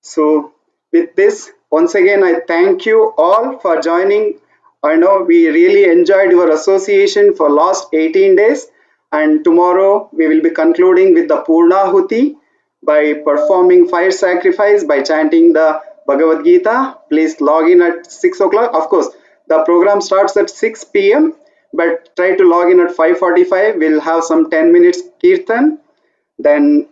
So with this, once again, I thank you all for joining. I know we really enjoyed your association for last 18 days, and tomorrow we will be concluding with the Purnahuti by performing fire sacrifice by chanting the Bhagavad Gita. Please log in at 6 o'clock. Of course, the program starts at 6 p.m., but try to log in at 5:45. We'll have some 10 minutes kirtan. Then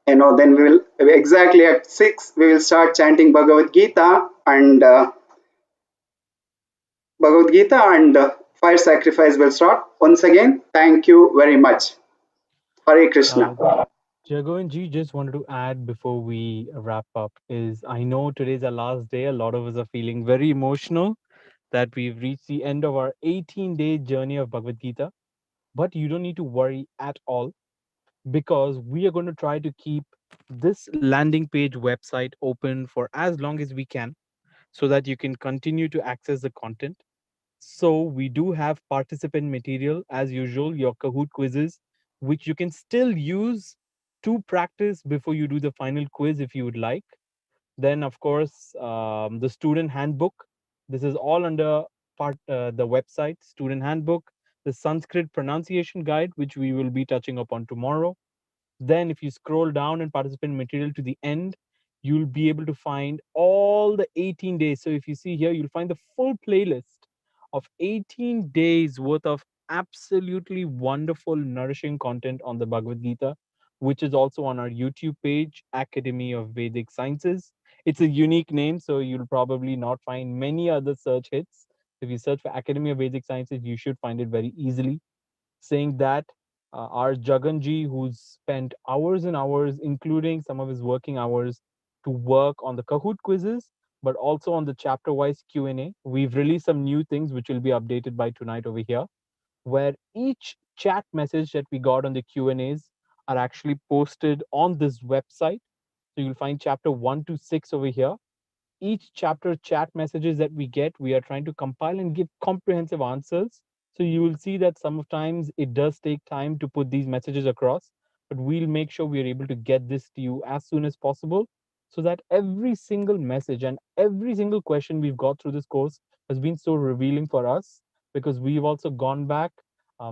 then we will exactly at 6 we will start chanting Bhagavad Gita, and fire sacrifice will start. Once again, thank you very much. Hare Krishna. Jagoanji, just wanted to add before we wrap up is I know today's our last day. A lot of us are feeling very emotional that we've reached the end of our 18-day journey of Bhagavad Gita. But you don't need to worry at all, because we are going to try to keep this landing page website open for as long as we can so that you can continue to access the content. So we do have participant material as usual, your Kahoot quizzes, which you can still use to practice before you do the final quiz if you would like. Then, of course, the student handbook. This is all under the website, student handbook, the Sanskrit pronunciation guide, which we will be touching upon tomorrow. Then if you scroll down in participant material to the end, you'll be able to find all the 18 days. So if you see here, you'll find the full playlist of 18 days worth of absolutely wonderful, nourishing content on the Bhagavad Gita, which is also on our YouTube page, Academy of Vedic Sciences. It's a unique name, so you'll probably not find many other search hits. If you search for Academy of Vedic Sciences, you should find it very easily. Saying that, our Jaganji, who's spent hours and hours, including some of his working hours, to work on the Kahoot quizzes, but also on the chapter-wise Q&A. We've released some new things which will be updated by tonight over here, where each chat message that we got on the Q&As are actually posted on this website. So you'll find chapter 1 to 6 over here. Each chapter chat messages that we get, we are trying to compile and give comprehensive answers. So you will see that sometimes it does take time to put these messages across, but we'll make sure we are able to get this to you as soon as possible, so that every single message and every single question we've got through this course has been so revealing for us, because we've also gone back,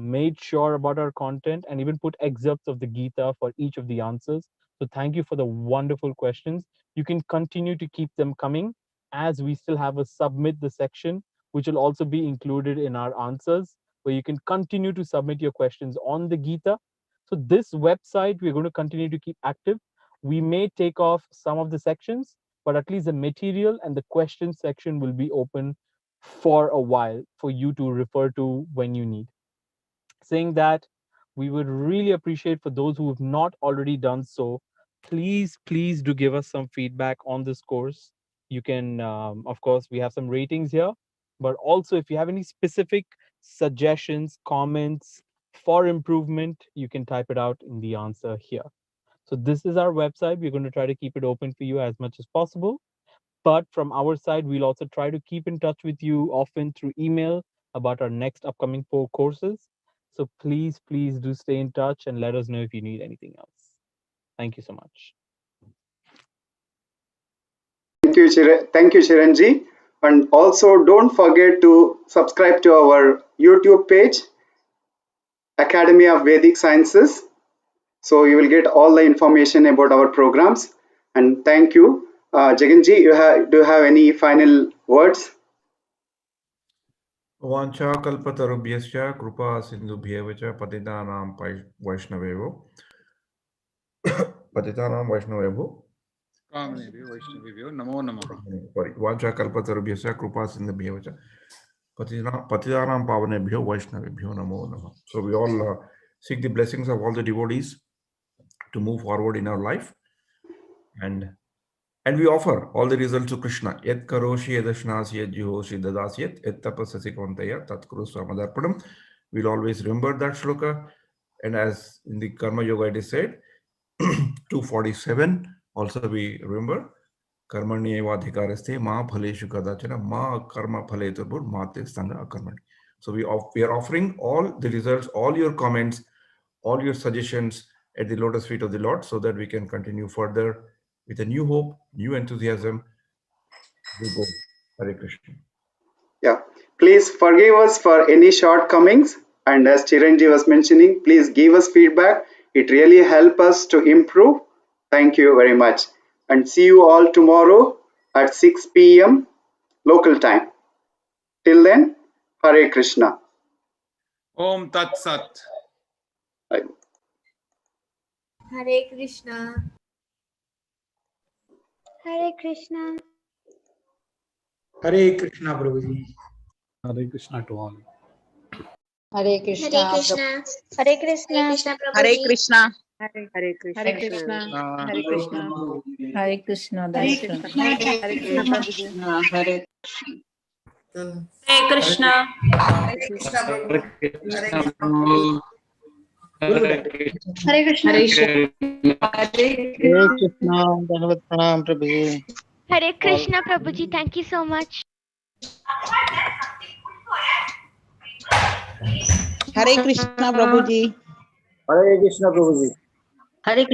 made sure about our content, and even put excerpts of the Gita for each of the answers. So thank you for the wonderful questions. You can continue to keep them coming, as we still have a submit the section, which will also be included in our answers, where you can continue to submit your questions on the Gita. So this website, we're going to continue to keep active. We may take off some of the sections, but at least the material and the question section will be open for a while for you to refer to when you need. Saying that, we would really appreciate for those who have not already done so, please do give us some feedback on this course. You can, of course, we have some ratings here, but also if you have any specific suggestions, comments for improvement, you can type it out in the answer here. So this is our website. We're going to try to keep it open for you as much as possible. But from our side, we'll also try to keep in touch with you often through email about our next upcoming 4 courses. So please do stay in touch and let us know if you need anything else. Thank you so much. Thank you, Chiranji. And also don't forget to subscribe to our YouTube page, Academy of Vedic Sciences. So you will get all the information about our programs. And thank you. Jaganji, do you have any final words? वाञ्छा कल्पतरुभ्यश्च कृपा सिन्धुभ्येव च पतितानां वैष्णवेभ्यो नमो नमः. वाञ्छा कल्पतरुभ्यश्च कृपा सिन्धुभ्येव च पतितानां पावनेभ्यो वैष्णवेभ्यो नमो नमः. So we all seek the blessings of all the devotees to move forward in our life, and we offer all the results to Krishna. Yat karoshi yadashnasi yad juhoshi dadasi yat tapasasi kontaya tat kuru swamadarpanam. We'll always remember that shloka. And as in the Karma Yoga it is said, 247, also we remember, karmani evadhikaraste ma phaleshu kadachana ma karma phaleturbur mate stanga akarmani. So we are offering all the results, all your comments, all your suggestions at the lotus feet of the Lord, so that we can continue further with a new hope, new enthusiasm. We go. Hare Krishna. Yeah. Please forgive us for any shortcomings. And as Chiranji was mentioning, please give us feedback. It really helps us to improve. Thank you very much. And see you all tomorrow at 6 p.m. local time. Till then, Hare Krishna. Om Tat Sat. Hare Krishna. Hare Krishna. Hare Krishna, Prabhuji. Hare Krishna to all. Hare Krishna. Hare Krishna. Hare Krishna. Hare Krishna. Hare Krishna. Hare Krishna. Hare Krishna. Hare Krishna. Hare Krishna. Hare Krishna, Prabhuji. Hare Hare Krishna. Hare Krishna, Prabhu. Hare Krishna. Hare Krishna. Hare Krishna. Bhagavad Pranam, Prabhuji. Hare Krishna, Prabhuji. Thank you so much. Hare Krishna, Prabhuji. Hare Krishna, Prabhuji. Hare Krishna.